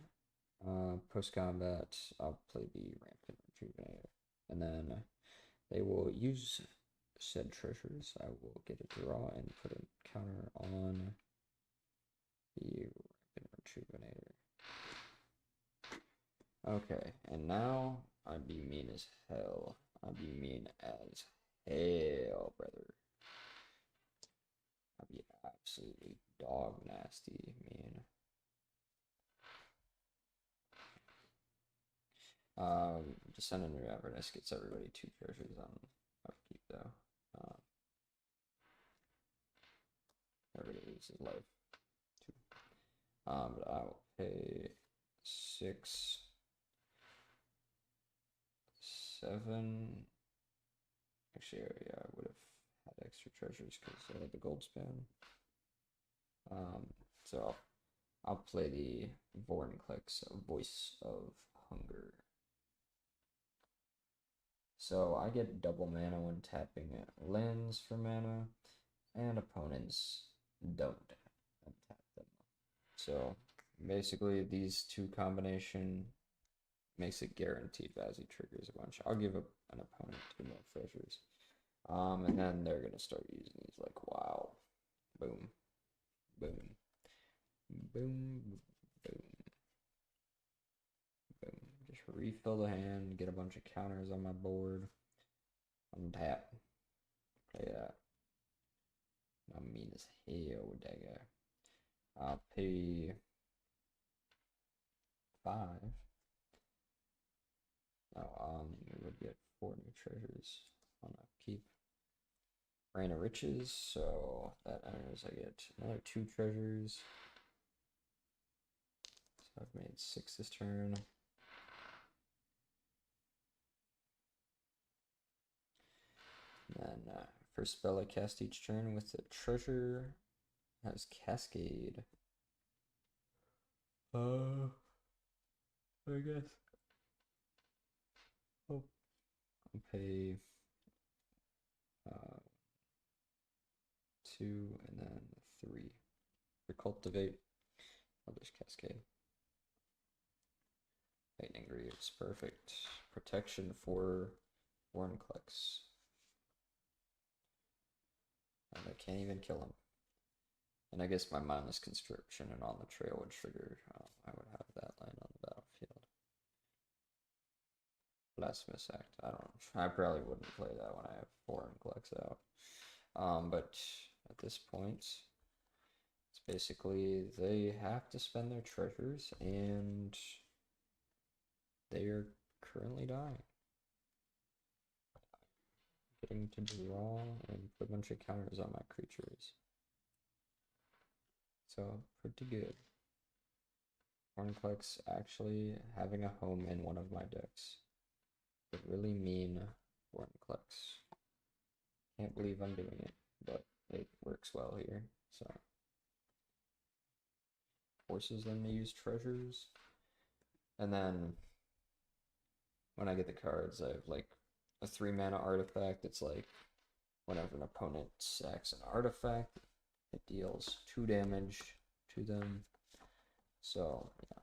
post combat, I'll play the Rampant Rejuvenator. And then they will use said treasures. I will get a draw and put a counter on the Rampant Rejuvenator. Okay, and now I'd be mean as hell. I'd be mean as hell, brother. I'd be absolutely dog nasty mean. Descent into Avernus gets everybody 2 treasures on upkeep though. Everybody loses life. 2. But I'll pay 6, 7. Actually, yeah, I would have had extra treasures because I had the Goldspan. So I'll play the Vorinclex, Voice of Hunger. So I get double mana when tapping lands for mana, and opponents don't untap them. So basically, these two combination makes it guaranteed as he triggers a bunch. I'll give an opponent 2 more treasures. And then they're gonna start using these like wow. Boom. Boom. Boom. Boom. Boom. Just refill the hand, get a bunch of counters on my board. Untap. Play that. I'm mean as hell with that guy. I'll pay 5. Oh, we would get 4 new treasures on upkeep. Rain of Riches, so that enters. I get another 2 treasures. So I've made 6 this turn. And then first spell I cast each turn with a treasure has Cascade. I guess. Oh. I'll pay 2 and then 3 for Cultivate. I'll just Cascade. Lightning Greaves, perfect. Protection for Vorinclex. And I can't even kill him. And I guess my mindless conscription and on the trail would trigger. I would have that line on the battlefield. Blasphemous Act. I probably wouldn't play that when I have Vorinclex out. But at this point, it's basically they have to spend their treasures and they are currently dying. Getting to draw and put a bunch of counters on my creatures. So, pretty good. Vorinclex actually having a home in one of my decks would really mean Vorinclex. Can't believe I'm doing it, but it works well here. So, forces them to use treasures. And then, when I get the cards, I have like a 3 mana artifact. It's like whenever an opponent sacks an artifact, it deals 2 damage to them. So, yeah.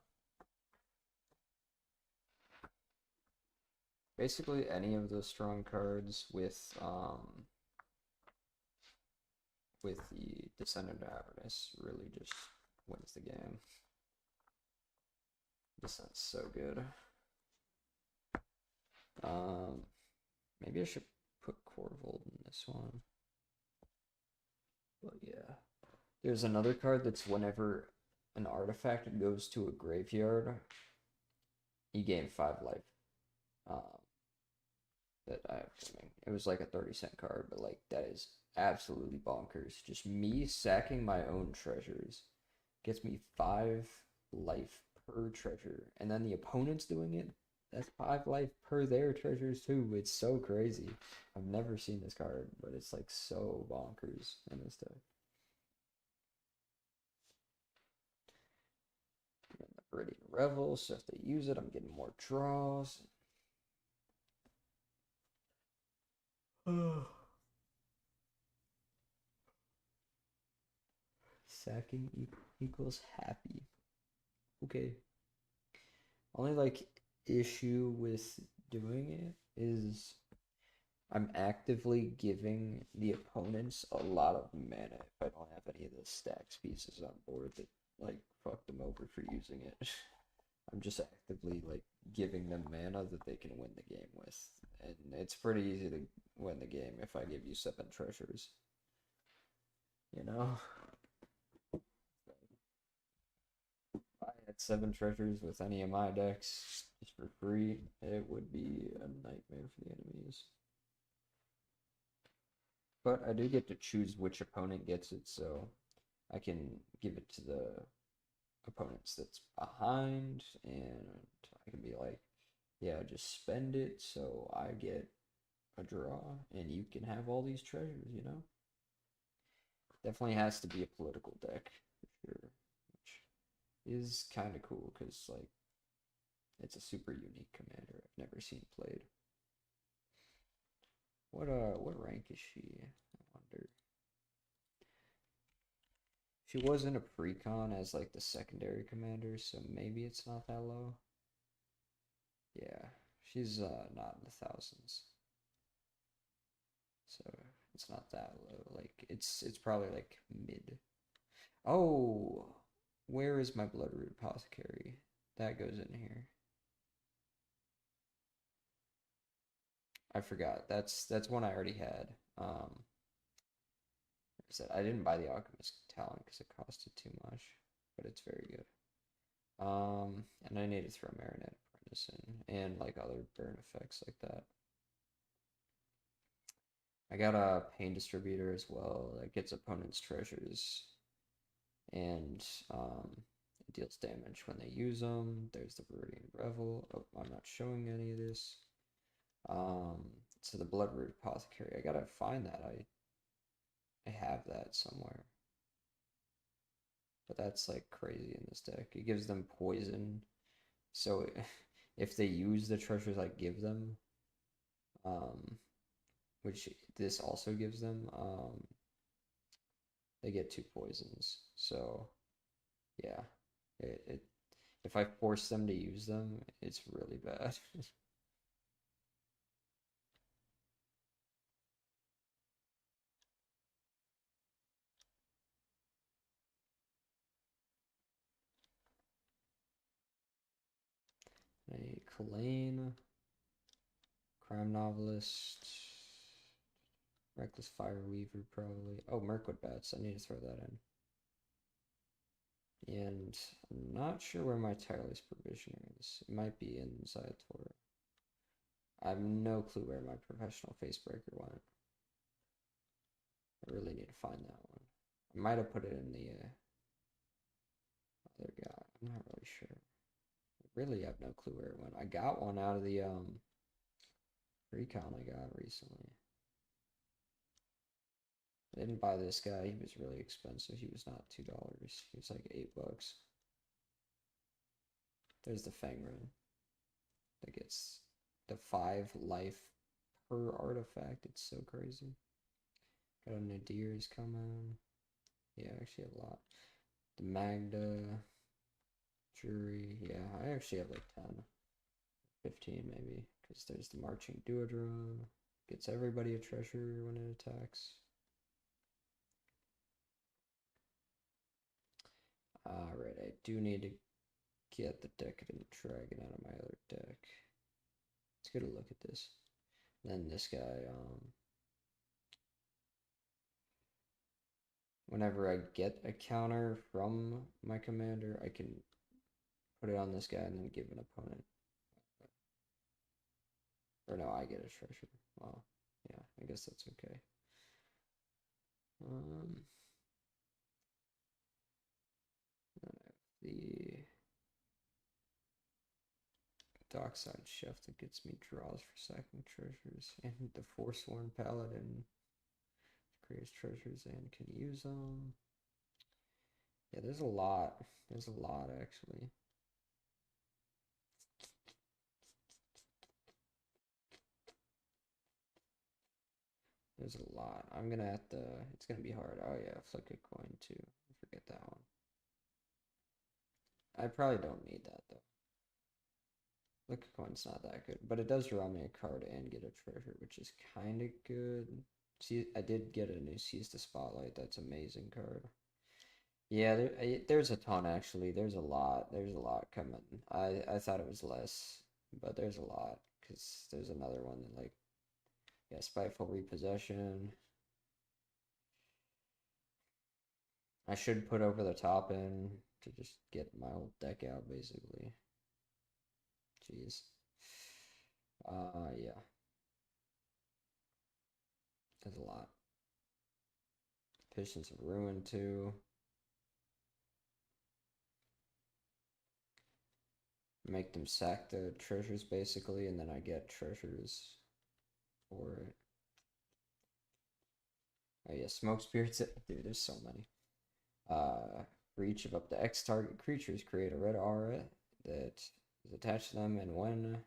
Basically, any of the strong cards with the Descendant of Avernus really just wins the game. Descent's so good. Maybe I should put Corvold in this one. But yeah. There's another card that's whenever an artifact goes to a graveyard, you gain 5 life. That I have coming. It was like a 30-cent card, but like that is absolutely bonkers. Just me sacking my own treasures gets me 5 life per treasure. And then the opponent's doing it, that's 5 life per their treasures too. It's so crazy. I've never seen this card, but it's like so bonkers in this deck. And the Viridian Revel, so if they use it, I'm getting more draws. Sacking equals happy. Okay. Only like issue with doing it is I'm actively giving the opponents a lot of mana if I don't have any of the stacks pieces on board that like fuck them over for using it. I'm just actively like giving them mana that they can win the game with. And it's pretty easy to win the game if I give you 7 treasures. You know? If I had 7 treasures with any of my decks just for free, it would be a nightmare for the enemies. But I do get to choose which opponent gets it, so I can give it to the opponents that's behind, and I can be like, yeah, just spend it so I get a draw, and you can have all these treasures, you know? Definitely has to be a political deck, for sure. is kind of cool because like it's a super unique commander I've never seen played. What rank is she? I wonder. She was in a precon as like the secondary commander, so maybe it's not that low. Yeah, she's not in the thousands, so it's not that low. Like it's probably like mid. Oh, where is my Bloodroot Apothecary? That goes in here. I forgot. That's one I already had. I said I didn't buy the Alchemist Talent because it costed too much, but it's very good. And I need to throw Marinette Apprentice in and like other burn effects like that. I got a Pain Distributor as well that gets opponents' treasures and it deals damage when they use them. There's the Viridian Revel. Oh, I'm not showing any of this. Um, so the Bloodroot Apothecary, I gotta find that. I have that somewhere. But that's like crazy in this deck. It gives them poison. So if they use the treasures I give them, um, which this also gives them, they get two poisons. So yeah, it if I force them to use them, it's really bad. A Kalain, crime novelist, reckless fire weaver probably. Oh, Mirkwood bats. I need to throw that in. And I'm not sure where my tireless provisioner is. It might be inside Torah. I have no clue where my professional facebreaker went. I really need to find that one. I might have put it in the other guy. I'm not really sure. I really have no clue where it went. I got one out of the recon I got recently. I didn't buy this guy. He was really expensive. He was not $2. He was like $8. There's the Fang Rune that gets the 5 life per artifact. It's so crazy. Got a Nadir is coming. Yeah, actually a lot. The Magda, Jury. Yeah, I actually have like 10, 15 maybe. Because there's the Marching Duodrone. Gets everybody a treasure when it attacks. Alright, I do need to get the Decadent Dragon out of my other deck. Let's get a look at this. And then this guy, whenever I get a counter from my commander, I can put it on this guy and then give an opponent. Or no, I get a treasure. Well, yeah, I guess that's okay. Um, the Dockside Chef that gets me draws for sacking treasures, and the Forsworn Paladin creates treasures and can use them. Yeah, there's a lot. There's a lot actually. There's a lot. I'm gonna have to. It's gonna be hard. Oh yeah, flick a coin too. Forget that one. I probably don't need that though. Flick a coin's not that good, but it does draw me a card and get a treasure, which is kind of good. See, I did get a new Seize the Spotlight. That's amazing card. Yeah, there's a ton actually. There's a lot. There's a lot coming. I thought it was less, but there's a lot because there's another one that like yeah, Spiteful Repossession. I should put over the top in to just get my whole deck out basically. Jeez. Yeah, there's a lot. Patience of Ruin too. Make them sack the treasures basically, and then I get treasures for it. Oh yeah, Smoke Spirits. Dude, there's so many. For each of up to X target creatures, create a red aura that is attached to them, and when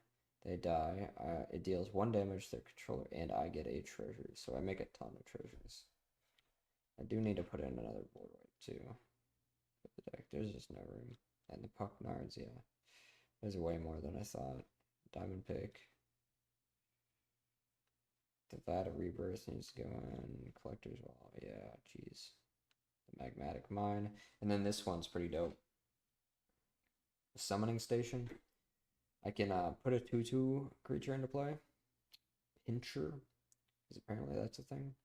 they die, it deals 1 damage to their controller, and I get a treasure. So I make a ton of treasures. I do need to put in another board wipe too. For the deck, there's just no room. And the puck nards, yeah. There's way more than I thought. Diamond pick. The Vat of Rebirth needs to go in. Collector's Wall, yeah, jeez. The Magmatic Mine. And then this one's pretty dope. The Summoning Station. I can put a 2/2 creature into play. Pincher, because apparently that's a thing.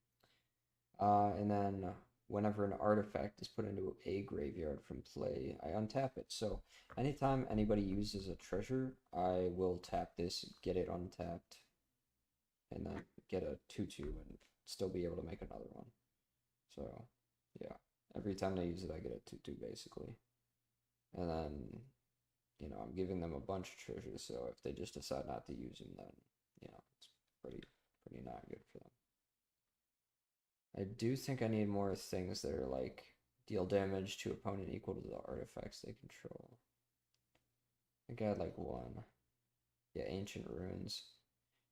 And then whenever an artifact is put into a graveyard from play, I untap it. So anytime anybody uses a treasure, I will tap this, get it untapped, and then get a 2/2 and still be able to make another one. So yeah, every time they use it, I get a 2/2 basically. And then, you know, I'm giving them a bunch of treasures, so if they just decide not to use them, then, you know, it's pretty not good for them. I do think I need more things that are like deal damage to opponent equal to the artifacts they control. I think I had like one. Yeah, Ancient Ruins.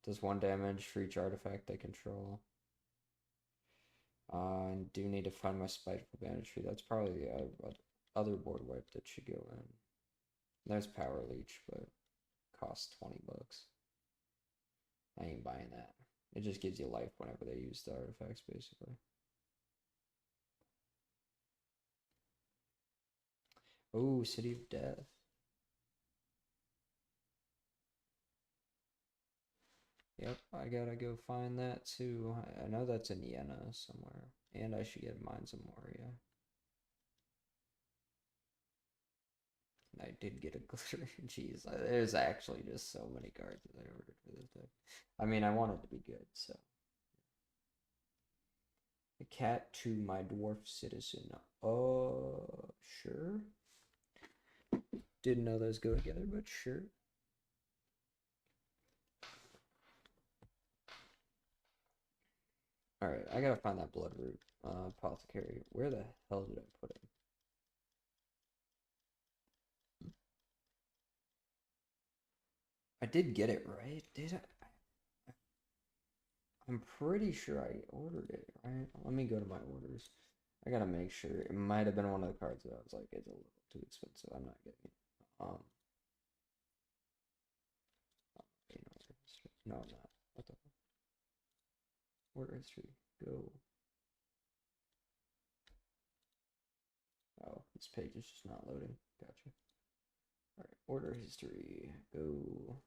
Does 1 damage for each artifact they control. I do need to find my Spiteful Banditry. That's probably the other board wipe that should go in. There's Power Leech, but costs 20 bucks. I ain't buying that. It just gives you life whenever they use the artifacts, basically. Oh, City of Death. Yep, I gotta go find that too. I know that's in Vienna somewhere. And I should get Mines of Moria. I did get a glitter. Jeez, there's actually just so many cards that I ordered for this deck. I mean, I want it to be good, so. A cat to my dwarf citizen. Sure. Didn't know those go together, but sure. Alright, I gotta find that Bloodroot apothecary. Where the hell did I put it? I did get it, right? Did I? I'm pretty sure I ordered it, right? Let me go to my orders. I gotta make sure. It might have been one of the cards that I was like, it's a little too expensive. I'm not getting it. No, I'm not. What the order history? Go. Oh, this page is just not loading. Gotcha. Alright, order history. Go.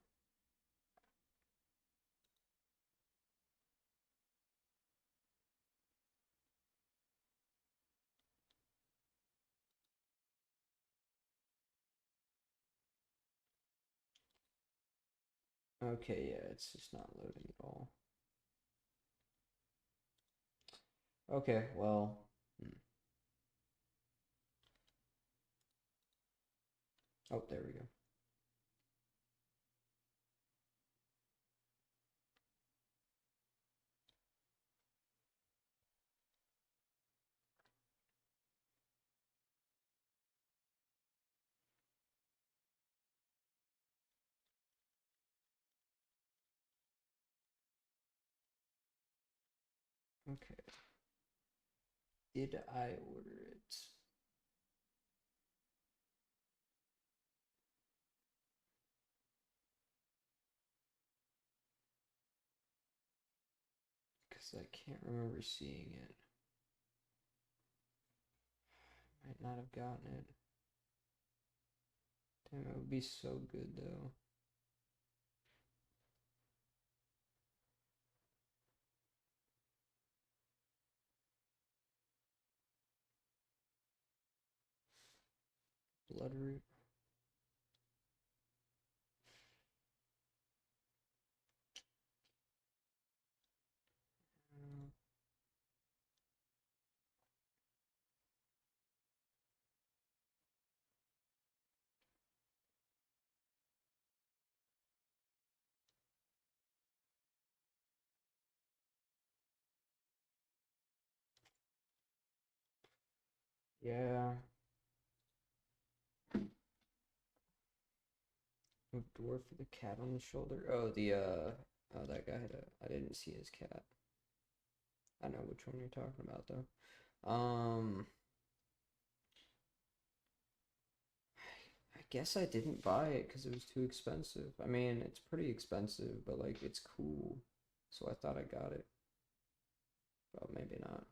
Okay, yeah, it's just not loading at all. Okay, well. Oh, there we go. Okay. Did I order it? Because I can't remember seeing it. Might not have gotten it. Damn, it would be so good though. Bloodroot. Yeah. Dwarf with a cat on his shoulder. Oh, oh, that guy had a. I didn't see his cat. I know which one you're talking about though. I guess I didn't buy it because it was too expensive. I mean, it's pretty expensive, but like it's cool, so I thought I got it, but maybe not.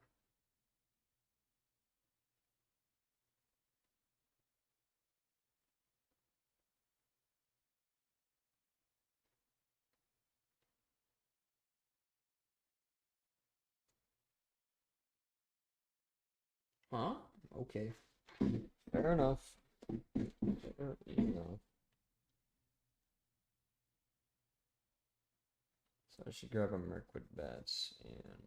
Huh? Okay. Fair enough. Fair enough. So I should grab a Merc with bats and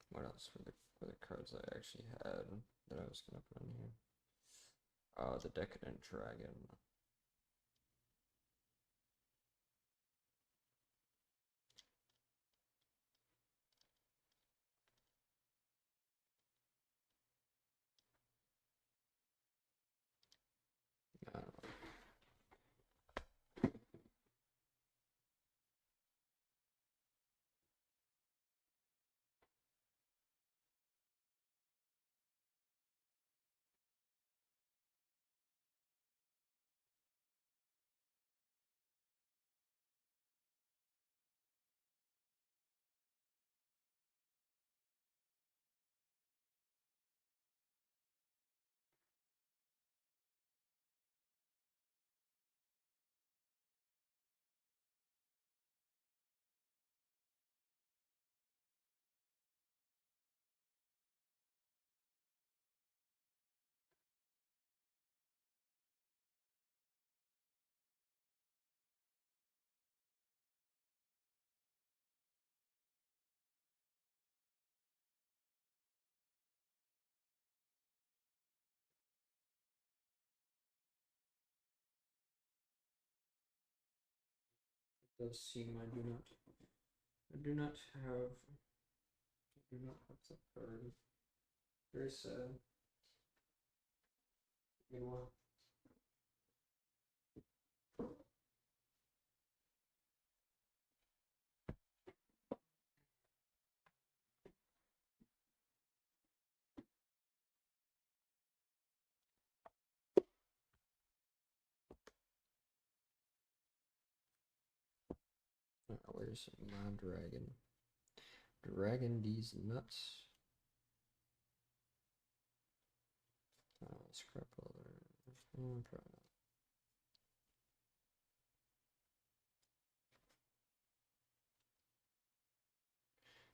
what else were the cards I actually had that I was gonna put in here? Oh, the Decadent Dragon. I don't know. It does seem I do not have I do not have the card. Very sad. Meanwhile, where's my dragon? Dragon these nuts. Scrap holder. Probably not.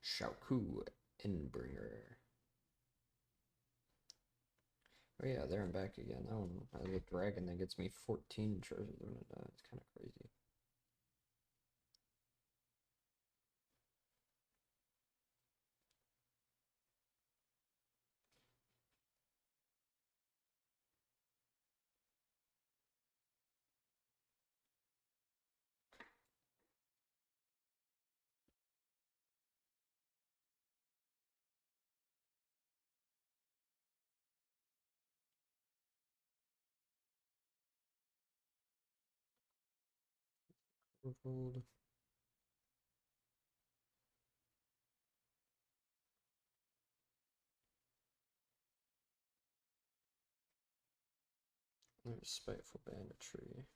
Shaoku Endbringer. Oh yeah, there I'm back again. That one, the dragon that gets me 14 treasures when it dies. It's kind of crazy. Fold. There's Spiteful Banditry.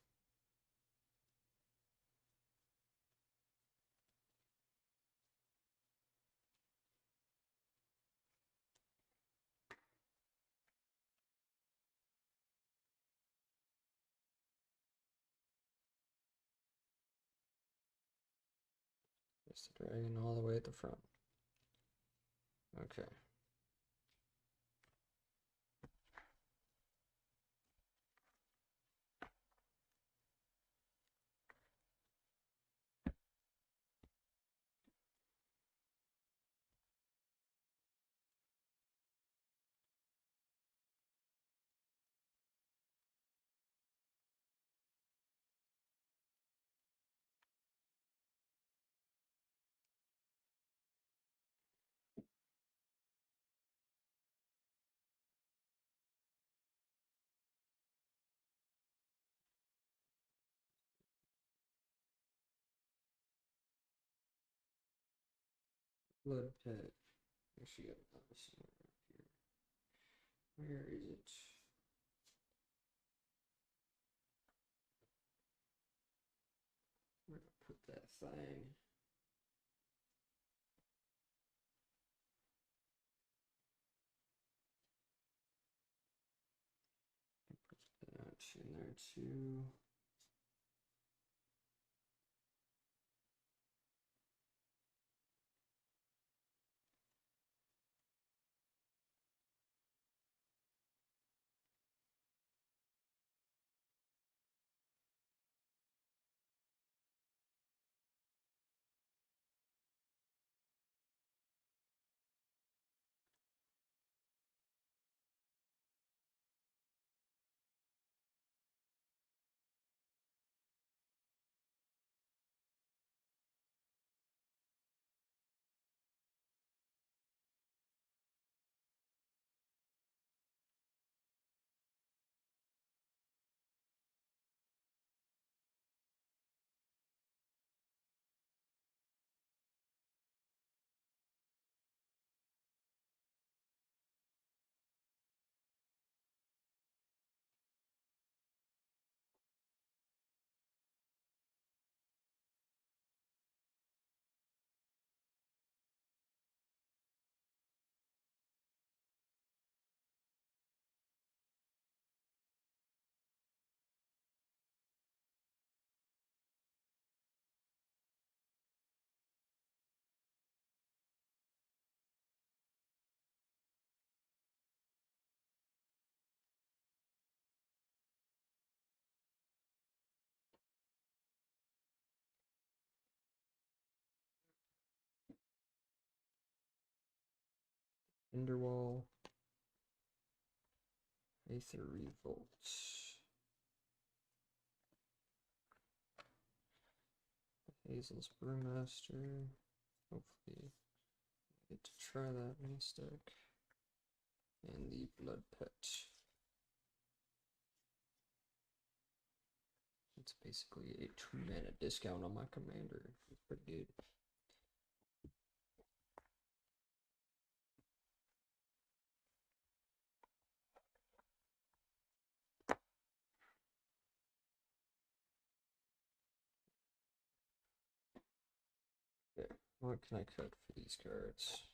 There's the dragon all the way at the front. Okay. Blood pet. Actually, got another somewhere up here. Where is it? Where did I put that thing? Put that in there too. Enderwall. Aether Revolt. Hazel's Brewmaster. Hopefully, I get to try that next deck. And the Blood Pet. It's basically a 2-mana discount on my commander. It's pretty good. Okay, what can I cut for these cards?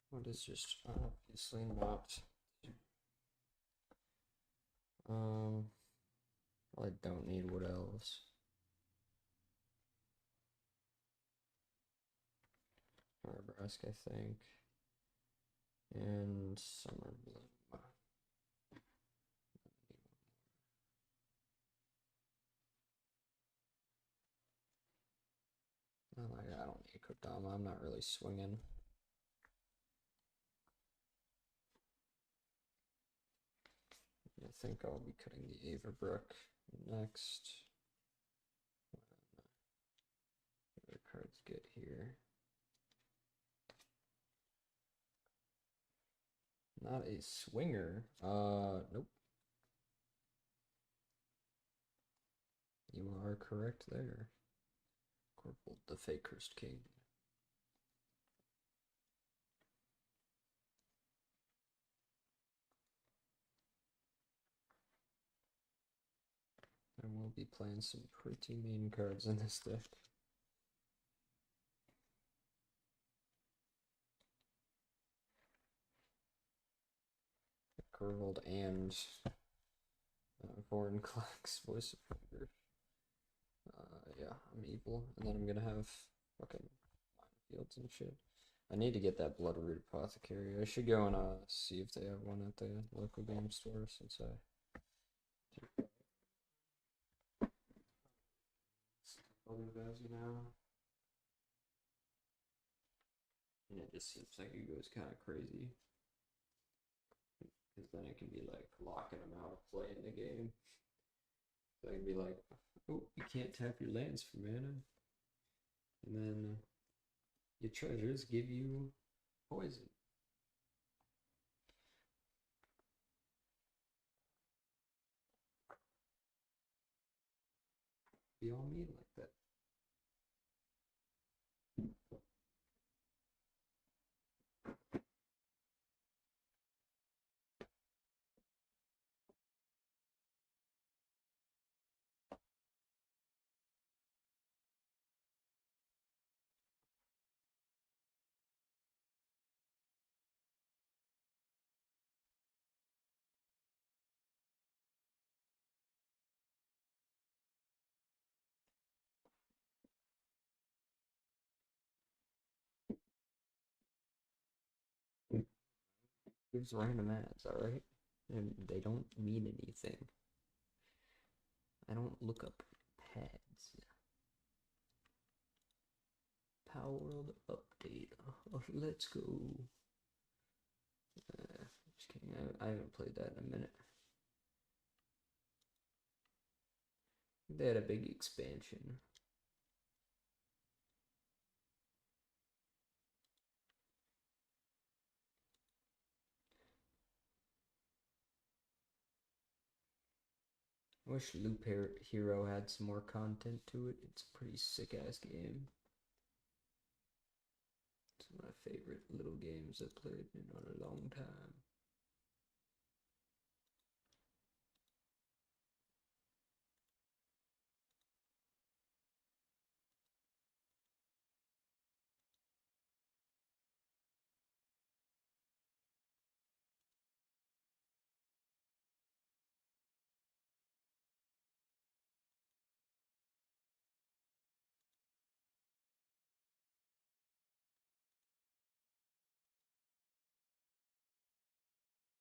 What is just obviously not. I don't need Wood Elves. Arbrask, I think. And Summer Bloom. I don't need Kodama. I'm not really swinging. I think I'll be cutting the Averbrook next. What other cards get here? Not a swinger. Nope. You are correct there. Corporal the Fakehurst King. And we'll be playing some pretty mean cards in this deck. Curled and Vorinclex Voice of Hunger. Yeah, I'm evil. And then I'm gonna have fucking minefields and shit. I need to get that Bloodroot Apothecary. I should go and see if they have one at the local game store since I other value now. And it just seems like it goes kind of crazy. Because then it can be like locking them out of play in the game. So I can be like, oh, you can't tap your lands for mana. And then your treasures give you poison. Be all mean like that. Gives random ads, alright? And they don't mean anything. I don't look up pads. Power World update. Oh, let's go. Just kidding. I haven't played that in a minute. They had a big expansion. I wish Loop Hero had some more content to it. It's a pretty sick ass game. It's one of my favorite little games I've played in a long time.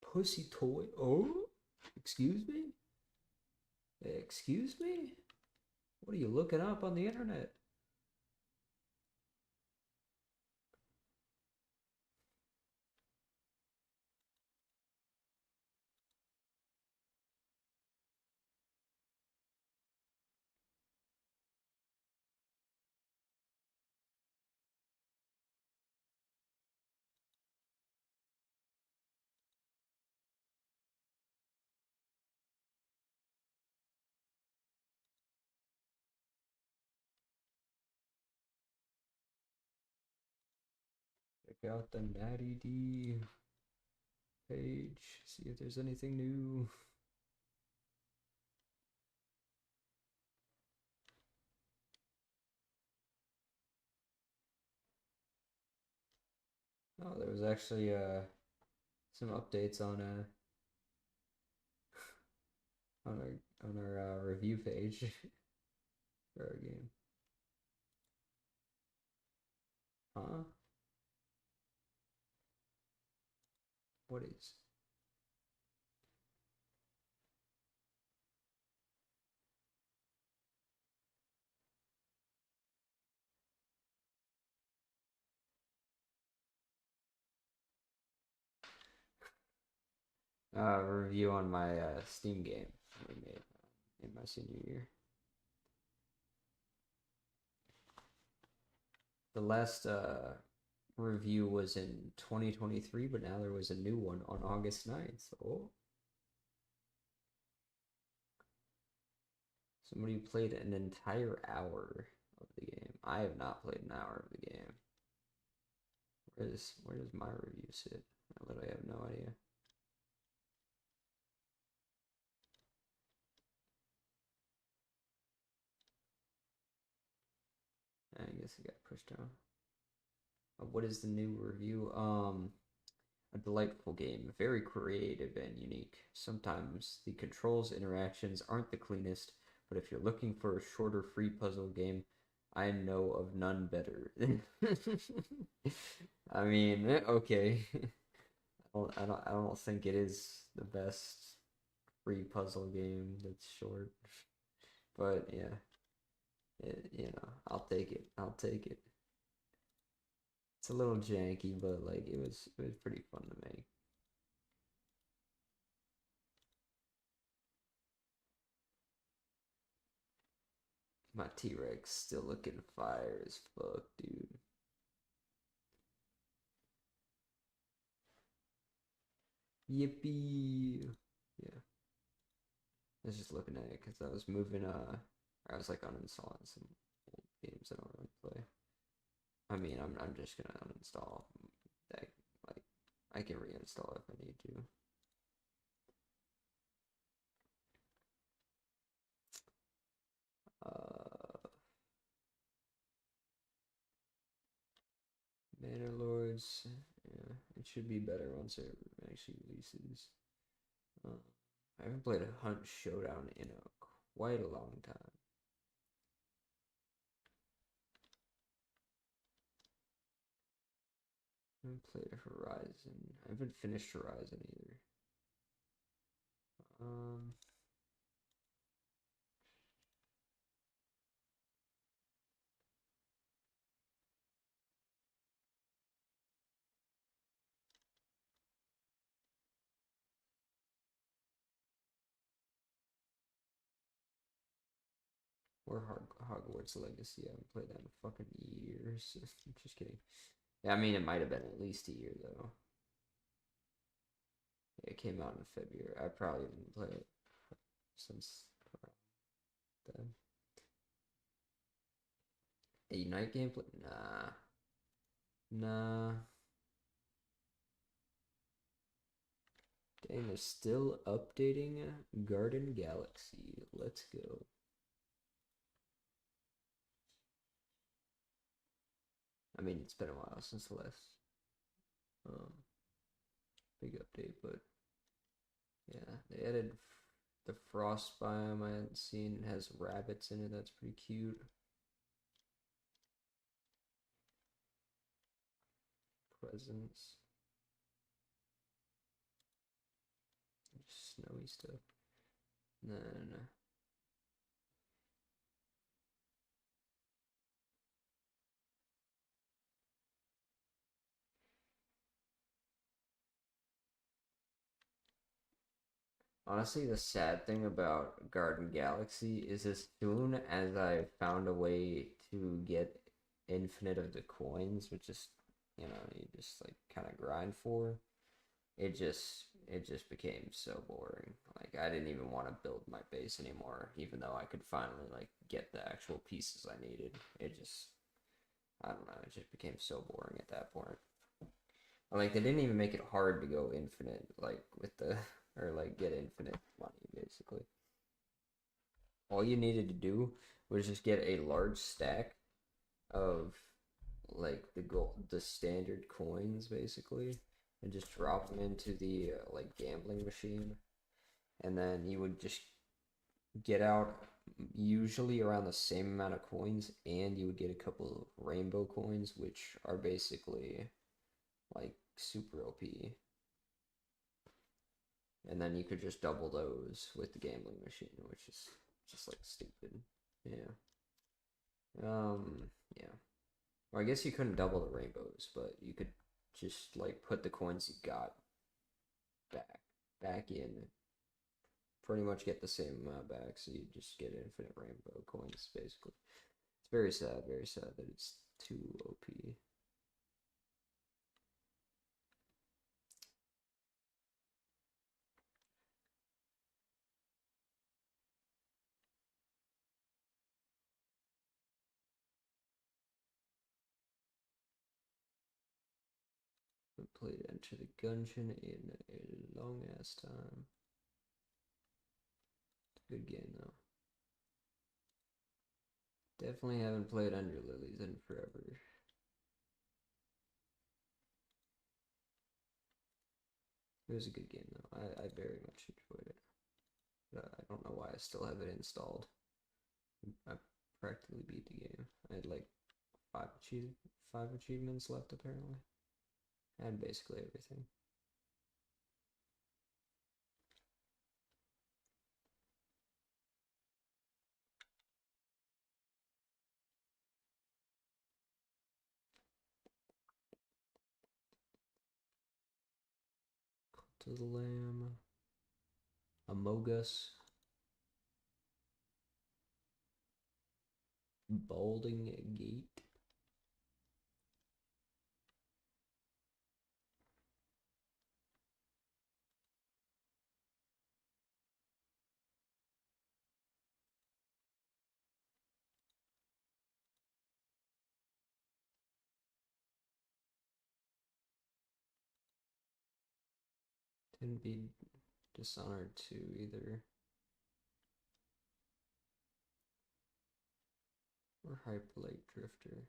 Pussy toy? Oh? Excuse me? Excuse me? What are you looking up on the internet? Check out the Natty D page. See if there's anything new. Oh, there was actually some updates on our review page for our game. Huh? What is? Review on my Steam game we made in my senior year. The last review was in 2023, but now there was a new one on August 9th. Oh, somebody played an entire hour of the game. I have not played an hour of the game. Where does my review sit? I literally have no idea. I guess it got pushed down. What is the new review? A delightful game, very creative and unique. Sometimes the controls interactions aren't the cleanest, but if you're looking for a shorter free puzzle game, I know of none better. I mean, okay. I don't think it is the best free puzzle game that's short. But yeah, I'll take it. I'll take it. It's a little janky, but like it was pretty fun to make. My T-Rex still looking fire as fuck, dude. Yippee! Yeah, I was just looking at it because I was moving. I was like uninstalling some old games I don't really play. I mean, I'm just gonna uninstall that. Like, I can reinstall if I need to. Uh, Manor Lords. Yeah, it should be better once it actually releases. Uh, I haven't played a Hunt Showdown in quite a long time. I haven't played Horizon. I haven't finished Horizon either. Um, or Hogwarts Legacy. I haven't played that in fucking years. Just kidding. Yeah, I mean, it might have been at least a year though. It came out in February. I probably didn't play it since then. A Unite gameplay? Nah. Nah. Dang, they're still updating Garden Galaxy. Let's go. I mean, it's been a while since the last um, big update, but yeah, they added the frost biome I hadn't seen. It has rabbits in it. That's pretty cute. Presents. Snowy stuff. No, no, no. Honestly, the sad thing about Garden Galaxy is as soon as I found a way to get infinite of the coins, which is, you just like kind of grind for, it just became so boring. Like I didn't even want to build my base anymore, even though I could finally like get the actual pieces I needed. I don't know, it just became so boring at that point. Like they didn't even make it hard to go infinite, like with the or like get infinite money basically. All you needed to do was just get a large stack of like the standard coins basically, and just drop them into the like gambling machine, and then you would just get out usually around the same amount of coins, and you would get a couple of rainbow coins, which are basically like super OP. And then you could just double those with the gambling machine, which is just like stupid. Yeah. Yeah. Well, I guess you couldn't double the rainbows, but you could just like put the coins you got back back in, pretty much get the same amount back, so you just get infinite rainbow coins basically. It's very sad that it's too OP. I played Enter the Gungeon in a long ass time. Good game though. Definitely haven't played Under Lilies in forever. It was a good game though. I very much enjoyed it. But I don't know why I still have it installed. I practically beat the game. I had like five achievements left apparently. And basically everything. To the Lamb. Amogus. Balding Gate. Didn't beat Dishonored 2 either. Or Hyper Light Drifter.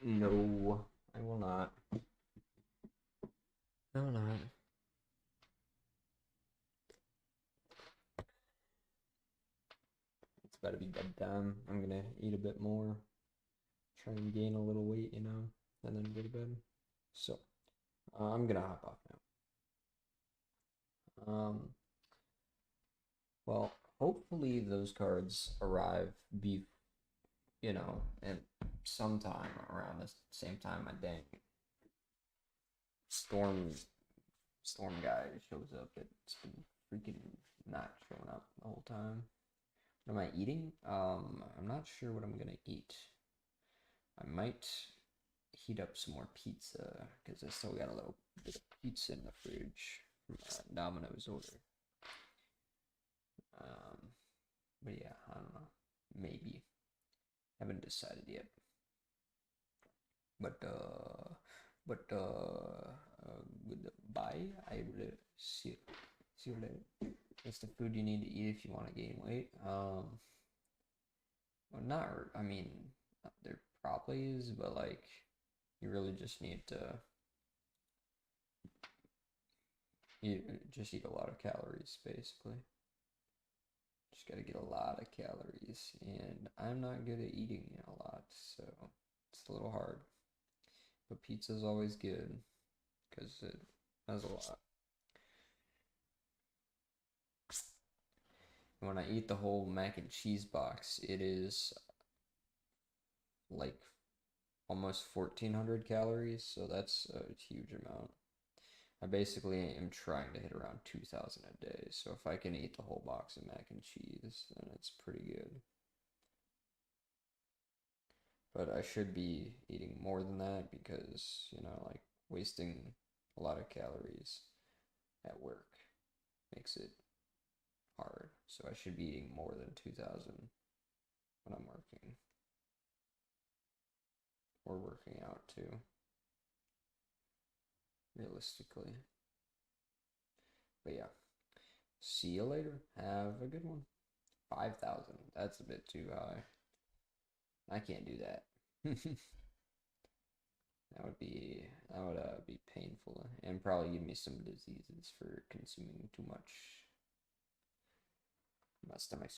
No, I will not. I will not. It's about to be bedtime. I'm gonna eat a bit more, try and gain a little weight, and then go to bed. So, I'm gonna hop off now. Well, hopefully those cards arrive and sometime around the same time my dang storm storm guy shows up. It's been freaking not showing up the whole time. What am I eating? I'm not sure what I'm gonna eat. I might heat up some more pizza because I still got a little bit of pizza in the fridge from Domino's order. But yeah, I don't know. Maybe. Haven't decided yet. But goodbye. I will see you later. That's the food you need to eat if you want to gain weight. Well, not. I mean, there probably is, but like, you really just need to just eat a lot of calories, basically. Just gotta get a lot of calories, and I'm not good at eating a lot, so it's a little hard. But pizza's always good because it has a lot. When I eat the whole mac and cheese box, it is like almost 1,400 calories, so that's a huge amount. I basically am trying to hit around 2,000 a day, so if I can eat the whole box of mac and cheese, then it's pretty good. But I should be eating more than that because, like wasting a lot of calories at work makes it hard. So I should be eating more than 2,000 when I'm working or working out too, realistically. But yeah, see you later. Have a good one. 5,000. That's a bit too high. I can't do that. That would be painful and probably give me some diseases for consuming too much. My stomach's